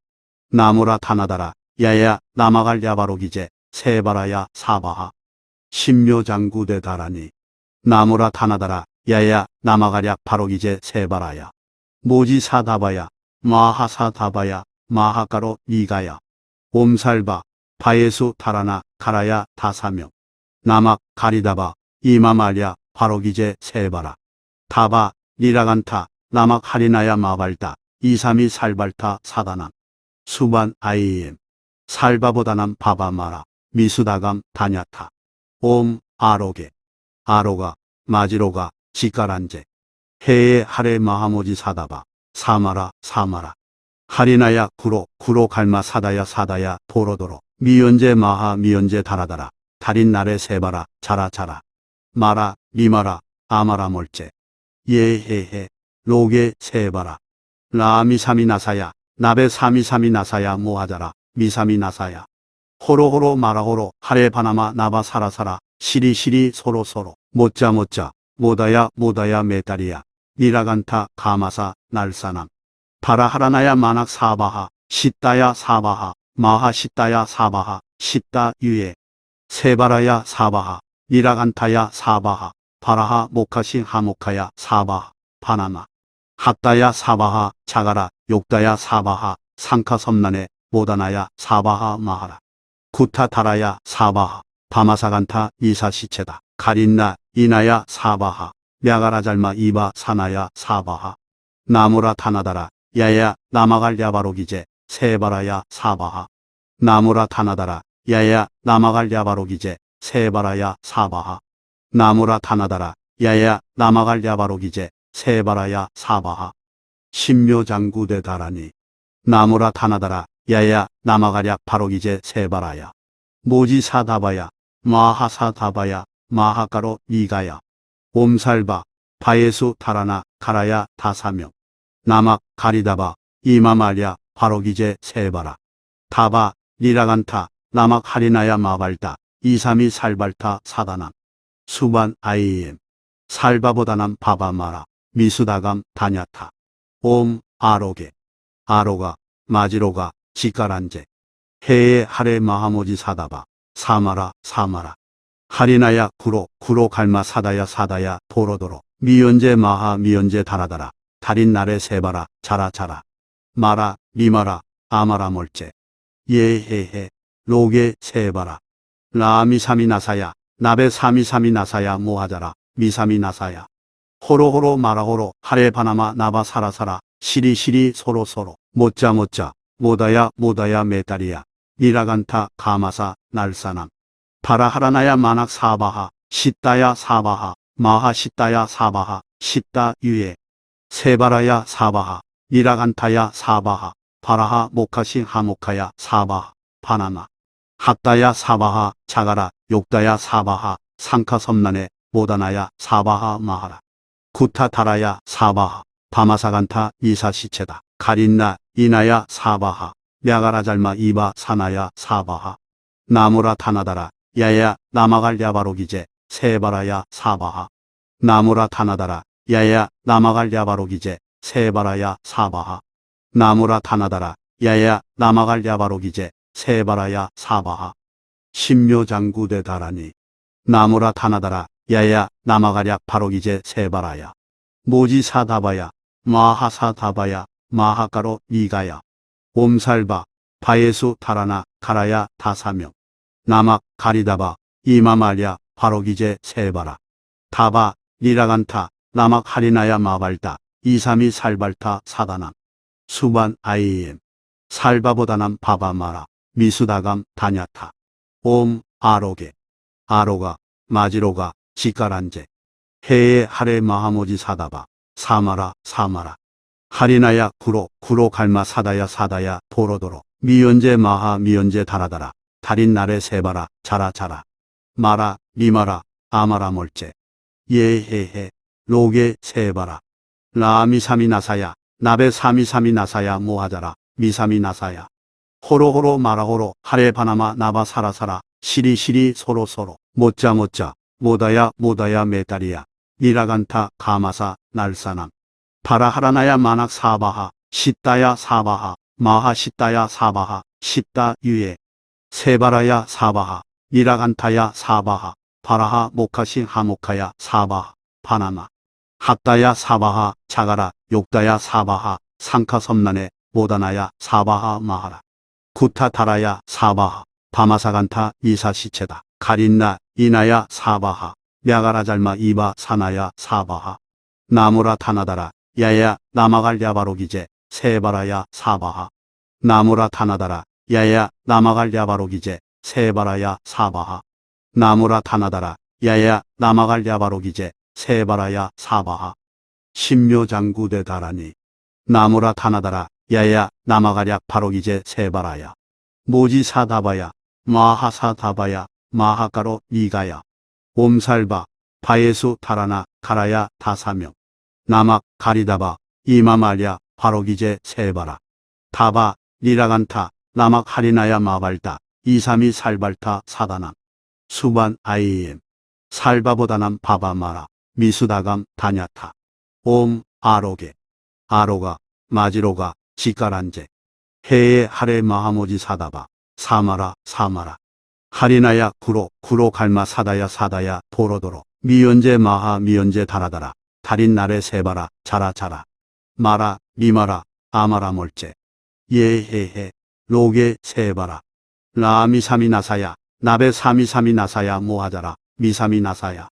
A: 나무라 타나다라 야야 나마갈 야바로기제 세바라야 사바하 신묘장구대 다라니 나무라 타나다라 야야 나마가랴 바로기제 세바라야 모지사다바야 마하사다바야 마하가로 니가야 옴살바 바예수 다라나 가라야 다사명 나막 가리다바 이마말야 바로기제 세바라 다바 니라간타 나막 하리나야 마발다 이삼이 살발타 사다남 수반 아이엠 살바보다남 바바마라 미수다감 다냐타 옴 아로게 아로가 마지로가 지가란제 해에 하레 마하모지 사다바 사마라 사마라 하리나야 구로 갈마 사다야 사다야 도로도로 미연제 마하 미연제 다라다라 달인 날에 세바라 자라 마라 미마라 아마라 몰제 예헤헤 로게 세바라 라미사미 나사야 나베 사미사미 나사야 모하자라 미사미 나사야 호로호로 마라호로 하레 바나마 나바 사라사라 시리시리 소로소로 못자못자 모다야 모다야 메다리야 니라간타 가마사 날사남 바라하라나야 마낙 사바하 시따야 사바하 마하 시따야 사바하 시따 유예 세바라야 사바하 니라간타야 사바하 바라하 모카시 하모카야 사바하 바나마 핫다야 사바하 자가라 욕다야 사바하 상카 섬난에 모다나야 사바하 마하라 구타 다라야 사바하 바마사간타 이사 시체다 가린나 이나야 사바하 냐가라잘마 이바 사나야 사바하 나무라 타나다라 야야 나마갈 야바로기제 세바라야 사바하 나무라 타나다라 야야 나마갈 야바로기제 세바라야 사바하 나무라 타나다라 야야 나마갈 야바로기제 세바라야 사바하 신묘장구대 다라니 나무라 타나다라 야야 나마가랴 바로기제 세바라야 모지사다바야 마하사다바야 마하가로 니가야 옴살바 바예수 다라나 가라야 다사명 나막 가리다바 이마말야 바로기제 세바라 다바 리라간타 나막 하리나야 마발다 이삼이 살발타 사다남 수반 아이엠 살바보다남 바바마라 미수다감 다냐타 옴 아로게 아로가 마지로가 지가란제 해에 하레 마하모지 사다바 사마라 사마라 하리나야 구로 구로 갈마 사다야 사다야 도로도로 미연제 마하 미연제 다라다라 달인 날에 세바라 자라 자라 마라 미마라 아마라 몰제 예헤헤 로게 세바라 라미삼이 나사야 나베 사미삼이 나사야 모하자라 미삼이 나사야 호로호로 마라호로 하레 바나마 나바 사라사라 시리시리 소로소로 못자 못자 모다야 모다야 메다리야 니라간타 가마사 날사남 바라하라나야 마낙 사바하 시따야 사바하 마하 시따야 사바하 시따 유에 세바라야 사바하 니라간타야 사바하 바라하 모카시 하모카야 사바하 바나마 핫다야 사바하 자가라 욕다야 사바하 상카 섬난에 모다나야 사바하 마하라 구타 다라야 사바하 바마사간타 이사시체다 가린나 이나야 사바하 냐가라 잘마 이바 사나야 사바하 나무라 타나다라 야야 나마갈 야바로기제 세바라야 사바하 나무라 타나다라 야야 나마갈 야바로기제 세바라야 사바하 나무라 타나다라 야야 나마갈 야바로기제 세바라야 사바하 신묘장구대 다라니 나무라 타나다라 야야 나마가랴 바로기제 세바라야 모지사다바야 마하사다바야 마하가로 이가야 옴살바 바예수 다라나 가라야 다사명 나막 가리다바 이마말야 바로기제 세바라 다바 리라간타 나막 하리나야 마발다 이삼이 살발타 사다남 수반 아이엠 살바보다남 바바마라 미수다감 다냐타 옴 아로게 아로가 마지로가 지가란제 해에 하레 마하모지 사다바 사마라 사마라 하리나야 구로 구로 갈마 사다야 사다야 도로도로 미연제 마하 미연제 다라다라 달인 날에 세바라 자라 자라 마라 미마라 아마라 몰제 예헤헤 로게 세바라 라미삼이 나사야 나베 사미삼이 나사야 모하자라 미삼이 나사야 호로호로 마라호로 하레 바나마 나바 사라사라 시리시리 소로소로 못자 못자 모다야 모다야 메다리야 니라간타 가마사 날사남 바라하라나야 마낙 사바하 시따야 사바하 마하 시따야 사바하 시따 유에 세바라야 사바하 니라간타야 사바하 바라하 모카시 하모카야 사바하 바나마 핫다야 사바하 자가라 욕다야 사바하 상카 섬난에 모다나야 사바하 마하라 구타 다라야 사바하 바마사간타 이사시체다 가린나 이나야 사바하 냐가라 잘마 이바 사나야 사바하 나무라 타나다라 야야 나마갈 야바로기제 세바라야 사바하 나무라 타나다라 야야 나마갈 야바로기제 세바라야 사바하 나무라 타나다라 야야 나마갈 야바로기제 세바라야 사바하 신묘장구대 다라니 나무라 타나다라 야야 나마가랴 바로기제 세바라야 모지사다바야 마하사다바야 마하가로 이가야 옴살바 바예수 다라나 가라야 다사명 나막 가리다바 이마말야 바로기제 세바라 다바 리라간타 나막 하리나야 마발다 이삼이 살발타 사다남 수반 아이엠 살바보다남 바바마라 미수다감 다냐타 옴 아로게 아로가 마지로가 지가란제 해에 하레 마하모지 사다바 사마라 사마라 하리나야 구로 구로 갈마 사다야 사다야 도로도로 미연제 마하 미연제 다라다라 달인 날에 세바라 자라 자라 마라 미마라 아마라 몰제 예헤헤 로게 세바라 라미삼이 나사야 나베 사미삼이 나사야 모하자라 미삼이 나사야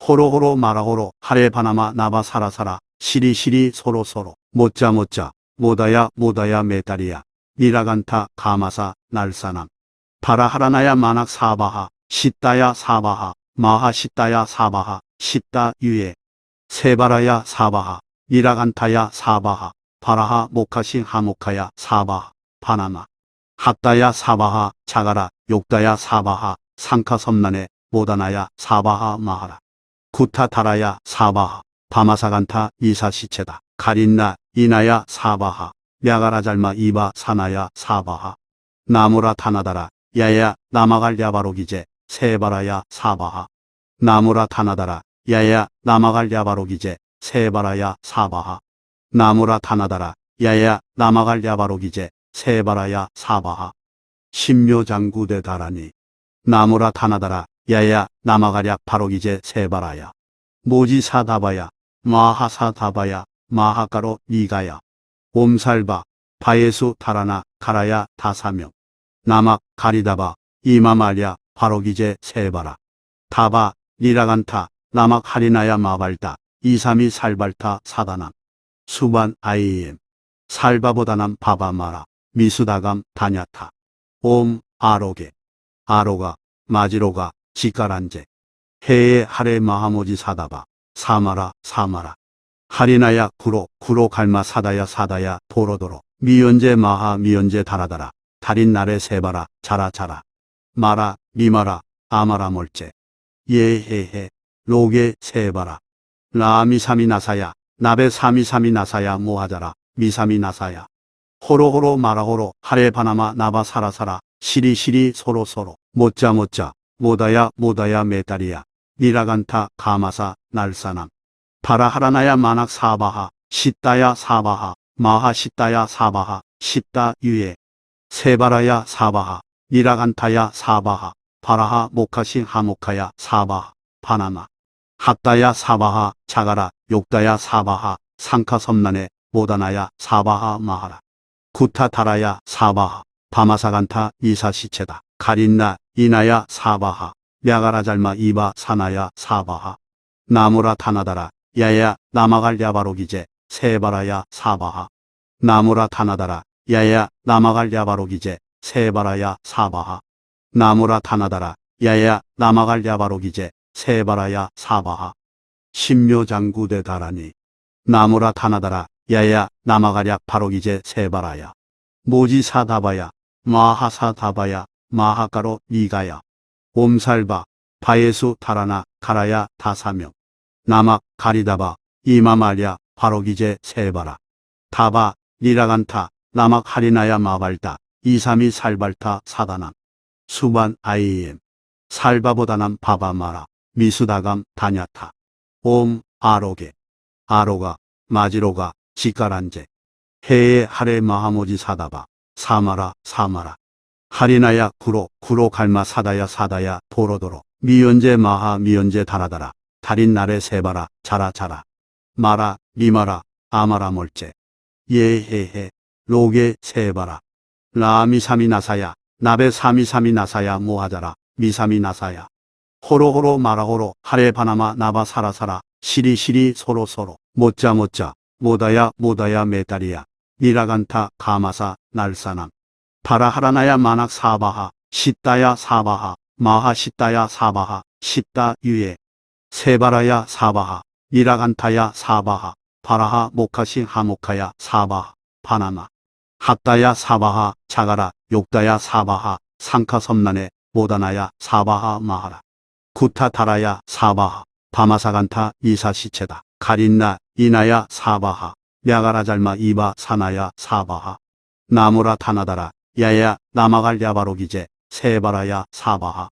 A: 호로호로 마라호로 하레 바나마 나바 사라사라 시리시리 소로소로 못자 못자 모다야 모다야 메다리야 니라간타 가마사 날사남 바라하라나야 마낙 사바하 시따야 사바하 마하 시따야 사바하 시따 유에 세바라야 사바하 니라간타야 사바하 바라하 모카시 하모카야 사바하 바나마 핫다야 사바하 자가라 욕다야 사바하 상카 섬난에 모다나야 사바하 마하라 구타 다라야 사바하 바마사간타 이사시체다 가린나 이나야 사바하 мя가라 잘마 이바 사나야 사바하 나무라 타나다라 야야 나마갈 야바로기제 세바라야 사바하 나무라 타나다라 야야 나마갈 야바로기제 세바라야 사바하 나무라 타나다라 야야 나마갈 야바로기제 세바라야 사바하 신묘장구대 다라니 나무라 타나다라 야야 나마가략 바로기제 세바라야 모지사다바야 마하사다바야 마하가로 니가야 옴살바 바예수 타라나 가라야 다사명 나막 가리다바 이마말야 바로기제 세바라 다바 니라간타 나막 하리나야 마발다 이삼이 살발타 사다남 수반 아이엠 살바보다남 바바마라 미수다감 다냐타 옴 아로게 아로가 마지로가 지가란제 해에 하레 마하모지 사다바 사마라 사마라 하리나야 구로 갈마 사다야 사다야 도로도로 미연제 마하 미연제 다라다라 달인 날에 세바라 자라 자라 마라 미마라 아마라 몰제 예헤헤 로게 세바라 라미사미 나사야 나베 사미사미 나사야 모하자라 미사미 나사야 호로호로 마라호로 하레 바나마 나바 사라사라 시리시리 소로소로 못자 모다야 메다리야 니라간타 가마사 날사남 바라하라나야 마낙 사바하 시따야 사바하 마하 시따야 사바하 시따 유예 세바라야 사바하 니라간타야 사바하 바라하 모카시 하모카야 사바하 바나마 합다야 사바하 자가라 욕다야 사바하 상카 섬난에 모다나야 사바하 마하라 구타타라야 사바하 바마사간타 이사시체다 가린나 이나야 사바하 мя가라 잘마 이바 사나야 사바하 나무라 타나다라 야야 나마갈 야바로기제 세바라야 사바하 나무라 타나다라 야야 나마갈 야바로기제 세바라야 사바하 나무라 타나다라 야야 나마갈 야바로기제 세바라야 사바하 신묘장구대 다라니 나무라 타나다라 야야 나마가략 바로기제 세바라야 모지사다바야 마하사다바야 마하가로 니가야 옴살바 바예수 타라나 가라야 다사명 나막 가리다바 이마말야 바로기제 세바라 다바 니라간타 나막 하리나야 마발다 이삼이 살발타 사다남 수반 아이엠 살바보다남 바바마라 미수다감 다냐타 옴 아로게 아로가 마지로가 지가란제 해에 하레 마하모지 사다바 사마라 사마라 하리나야 구로 갈마 사다야 사다야 도로도로 미연제 마하 미연제 다라다라 달인 날에 세바라 자라 자라 마라 미마라 아마라 몰제 예헤헤 로게 세바라 라미사미 나사야 나베 사미사미 나사야 모하자라 미사미 나사야 호로호로 마라호로 하레 바나마 나바 사라사라 시리시리 소로소로 못자 모다야 메다리야 니라간타 가마사 날사남 바라하라나야 마낙 사바하 시따야 사바하 마하 시따야 사바하 시따 유예 세바라야 사바하 니라간타야 사바하 바라하 모카시 하모카야 사바하 바나마 합다야 사바하 자가라 욕다야 사바하 상카 섬난에 모다나야 사바하 마하라 구타타라야 사바하 바마사간타 이사시체다 가린나 이나야 사바하 мя가라 잘마 이바 사나야 사바하 나무라 타나다라 야야 나마갈 야바로기제 세바라야 사바하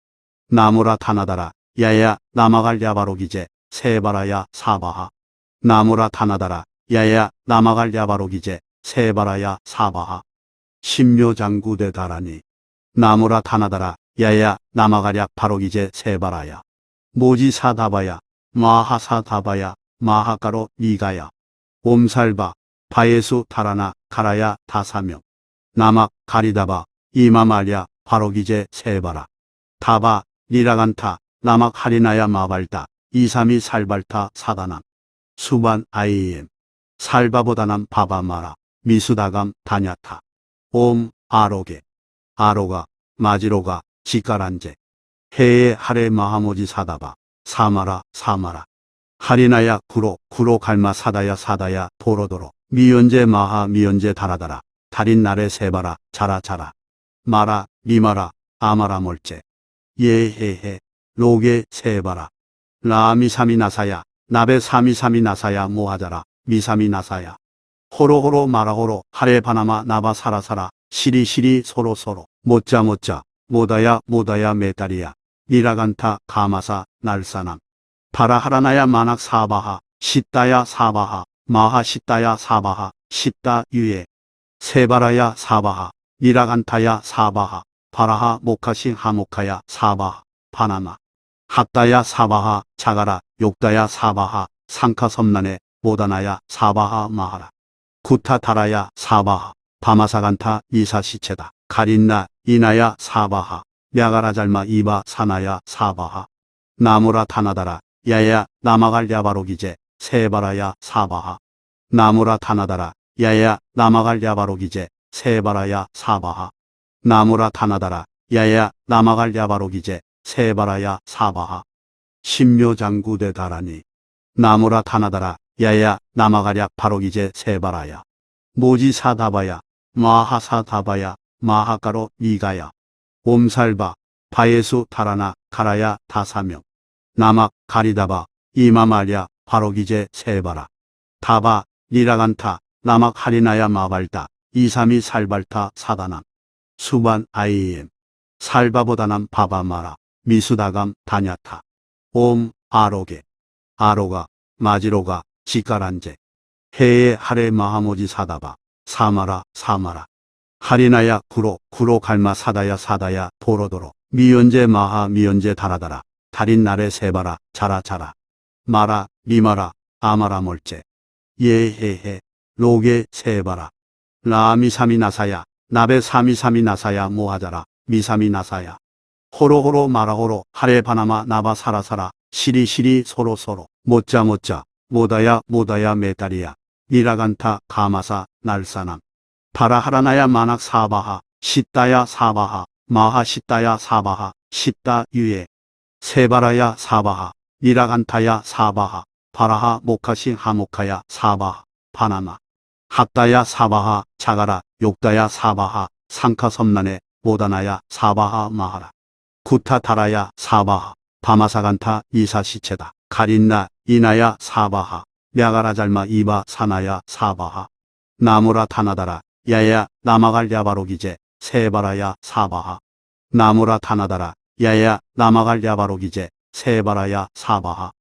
A: 나무라 타나다라 야야 나마갈 야바로기제 세바라야 사바하 나무라 타나다라 야야 나마갈 야바로기제 세바라야 사바하 신묘장구대 다라니 나무라 타나다라 야야 나마가략 바로기제 세바라야 모지사다바야 마하사다바야 마하가로 니가야 옴살바 바예수 타라나 가라야 다사명 나막 가리다바 이마말야 바로기제 세바라 다바 니라간타 나막 하리나야 마발다 이삼이 살발타 사다남 수반 아이엠 살바보다남 바바마라 미수다감 다냐타 옴 아로게 아로가 마지로가 지가란제 해에 하레 마하모지 사다바 사마라 사마라 하리나야 구로 갈마 사다야 사다야 도로도로 미연제 마하 미연제 다라다라 달인 날에 세바라 자라 자라 마라 미마라 아마라 몰제 예헤헤 로게 세바라 라미사미 나사야 나베 사미사미 나사야 모하자라 미사미 나사야 호로호로 마라호로 하레 바나마 나바 사라사라 시리시리 소로소로 못자 모다야 메다리야 니라간타 가마사 날사남 바라하라나야 마낙 사바하 시따야 사바하 마하 시따야 사바하 시따 유예 세바라야 사바하 니라간타야 사바하 바라하 모카시 하모카야 사바하 바나마 핫다야 사바하 자가라 욕다야 사바하 상카 섬난에 모다나야 사바하 마하라 구타 다라야 사바하 바마사간타 이사 시체다 가린나 이나야 사바하 냐가라잘마 이바 사나야 사바하 나무라 타나다라 야야 나마갈 야바로기제 세바라야 사바하 나무라 타나다라 야야 나마갈 야바로기제 세바라야 사바하 나무라 타나다라 야야 나마갈 야바로기제 세바라야 사바하 신묘장구대 다라니 나무라 타나다라 야야 나마가랴 바로기제 세바라야 모지사다바야 마하사다바야 마하가로 이가야 옴살바 바예수 다라나 가라야 다사명 나막 가리다바 이마말야 바로기제 세바라 다바 니라간타 나막 하리나야 마발다 이삼이 살발타 사다남 수반 아이엠 살바보다남 바바마라 미수다감 다냐타 옴 아로게 아로가 마지로가 지가란제 해에 하레 마하모지 사다바 사마라 하리나야 구로 갈마 사다야 도로도로 미연제 마하 미연제 다라다라 달인 날에 세바라 자라 마라 미마라 아마라 몰제 예헤헤 로게 세바라 라미사미 나사야 나베 사미사미 나사야 모하자라 미사미 나사야 호로호로 마라호로 하레 바나마 나바 사라사라 시리시리 소로소로 못자 모다야 메다리야 니라간타 가마사 날사남 바라하라나야 마낙 사바하 시따야 사바하 마하 시따야 사바하 시따 유예 세바라야 사바하 니라간타야 사바하 바라하 모카시 하모카야 사바하 바나마 핫다야 사바하 자가라 욕다야 사바하 상카 섬난에 모다나야 사바하 마하라 구타 다라야 사바하 바마사간타 이사 시체다 가린나 이나야 사바하 냐가라잘마 이바 사나야 사바하 나무라 타나다라 야야 나마갈 야바로기제 세바라야 사바하 나무라 타나다라 야야 나마갈 야바로기제 세바라야 사바하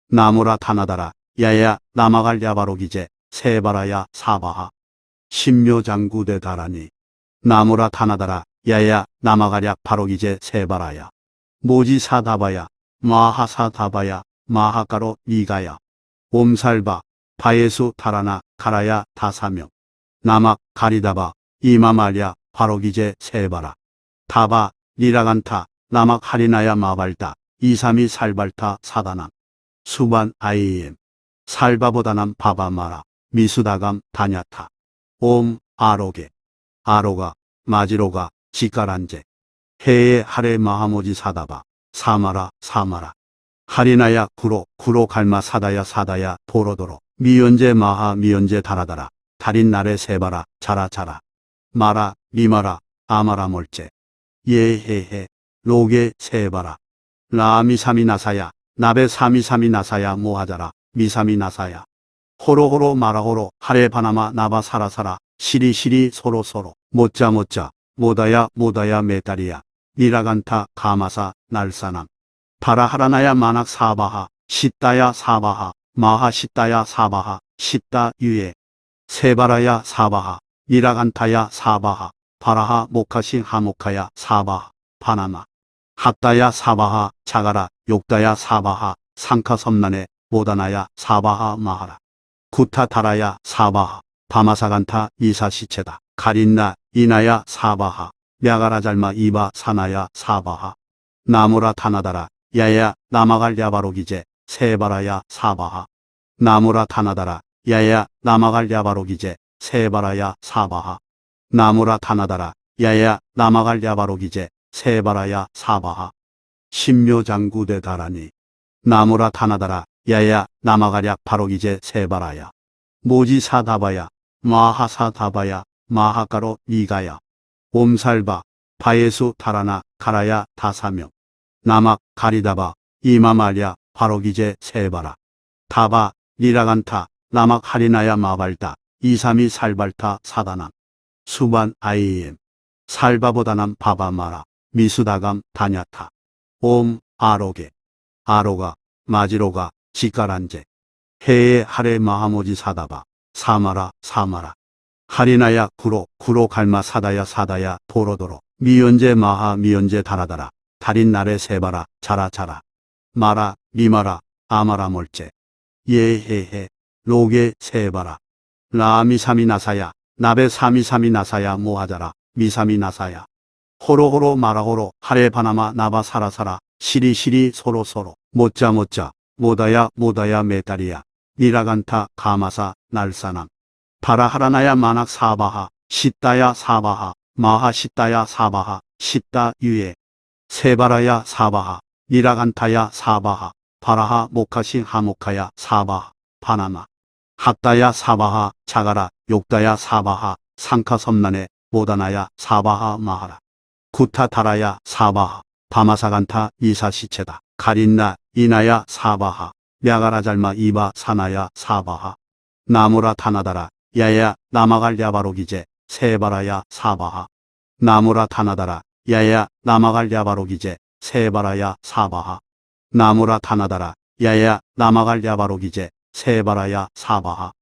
A: 나무라 타나다라 야야 나마갈 야바로기제 세바라야 사바하 신묘장구대 다라니 나무라 타나다라 야야 나마가랴 바로기제 세바라야 모지사다바야 마하사다바야 마하가로 이가야 옴살바 바예수 다라나 가라야 다사명 나막 가리다바 이마말야 바로기제 세바라 다바 니라간타 나막 하리나야 마발다 이삼이 살발타 사다남 수반 아이엠 살바보다남 바바마라 미수다감 다냐타 옴 아로게 아로가 마지로가 지가란제 해에 하레 마하모지 사다바 사마라 하리나야 구로 갈마 사다야 도로도로 미연제 마하 미연제 다라다라 달인 날에 세바라 자라 마라 미마라 아마라 몰제 예헤헤 로게 세바라 라미사미 나사야 나베 사미사미 나사야 모하자라 미사미 나사야 호로호로 마라호로 하레 바나마 나바 사라사라 시리시리 소로소로 못자 모다야 메다리야 니라간타 가마사 날사남 바라하라나야 마낙 사바하 시따야 사바하 마하 시따야 사바하 시따 유예 세바라야 사바하 니라간타야 사바하 바라하 모카시 하모카야 사바하 바나마 핫다야 사바하 자가라 욕다야 사바하 상카 섬난에 모다나야 사바하 마하라 구타 다라야 사바하 바마사간타 이사 시체다 가린나 이나야 사바하 냐가라잘마 이바 사나야 사바하 나무라 타나다라 야야 나마갈 야바로기제 세바라야 사바하 나무라 타나다라 야야 나마갈 야바로기제 세바라야 사바하 나무라 타나다라 야야 나마갈 야바로기제 세바라야 사바하 신묘장구대 다라니 나무라 타나다라 야야 나마가랴 바로기제 세바라야 모지사다바야 마하사다바야 마하가로 이가야 옴살바 바예수 다라나 가라야 다사명 나막 가리다바 이마말야 바로기제 세바라 다바 니라간타 나막 하리나야 마발다 232 살발타 사다남 수반 IM 살바보다남 바바마라 미수다감 다냐타 옴 아로게 아로가 마지로가 지가란제 해에 하레 마하모지 사다바 사마라 사마라 하리나야 구로 구로 갈마 사다야 사다야 도로도로 미연제 마하 미연제 다라다라 달인 날에 세바라 자라 자라 마라 미마라 아마라 몰제 예헤헤 로게 세바라 라미사미 나사야 나베 사미사미 나사야 모하자라 미사미 나사야 호로호로 마라호로 하레 바나마 나바 사라사라 시리시리 소로소로 못자 못자 모다야 모다야 메다리야 니라간타 가마사 날사남 바라하라나야 마낙 사바하 시따야 사바하 마하 시따야 사바하 시따 유에 세바라야 사바하 니라간타야 사바하 바라하 모카시 하모카야 사바하 바나마 핫다야 사바하 자가라 욕다야 사바하 상카 섬난에 모다나야 사바하 마하라 구타 다라야 사바하 바마사간타 이사시체다 가린나 이나야 사바하 냐가라 잘마 이바 사나야 사바하 나무라 타나다라 야야 나마갈 야바로기제 세바라야 사바하 나무라 타나다라 야야 나마갈 야바로기제 세바라야 사바하 나무라 타나다라 야야 나마갈 야바로기제 세바라야 사바하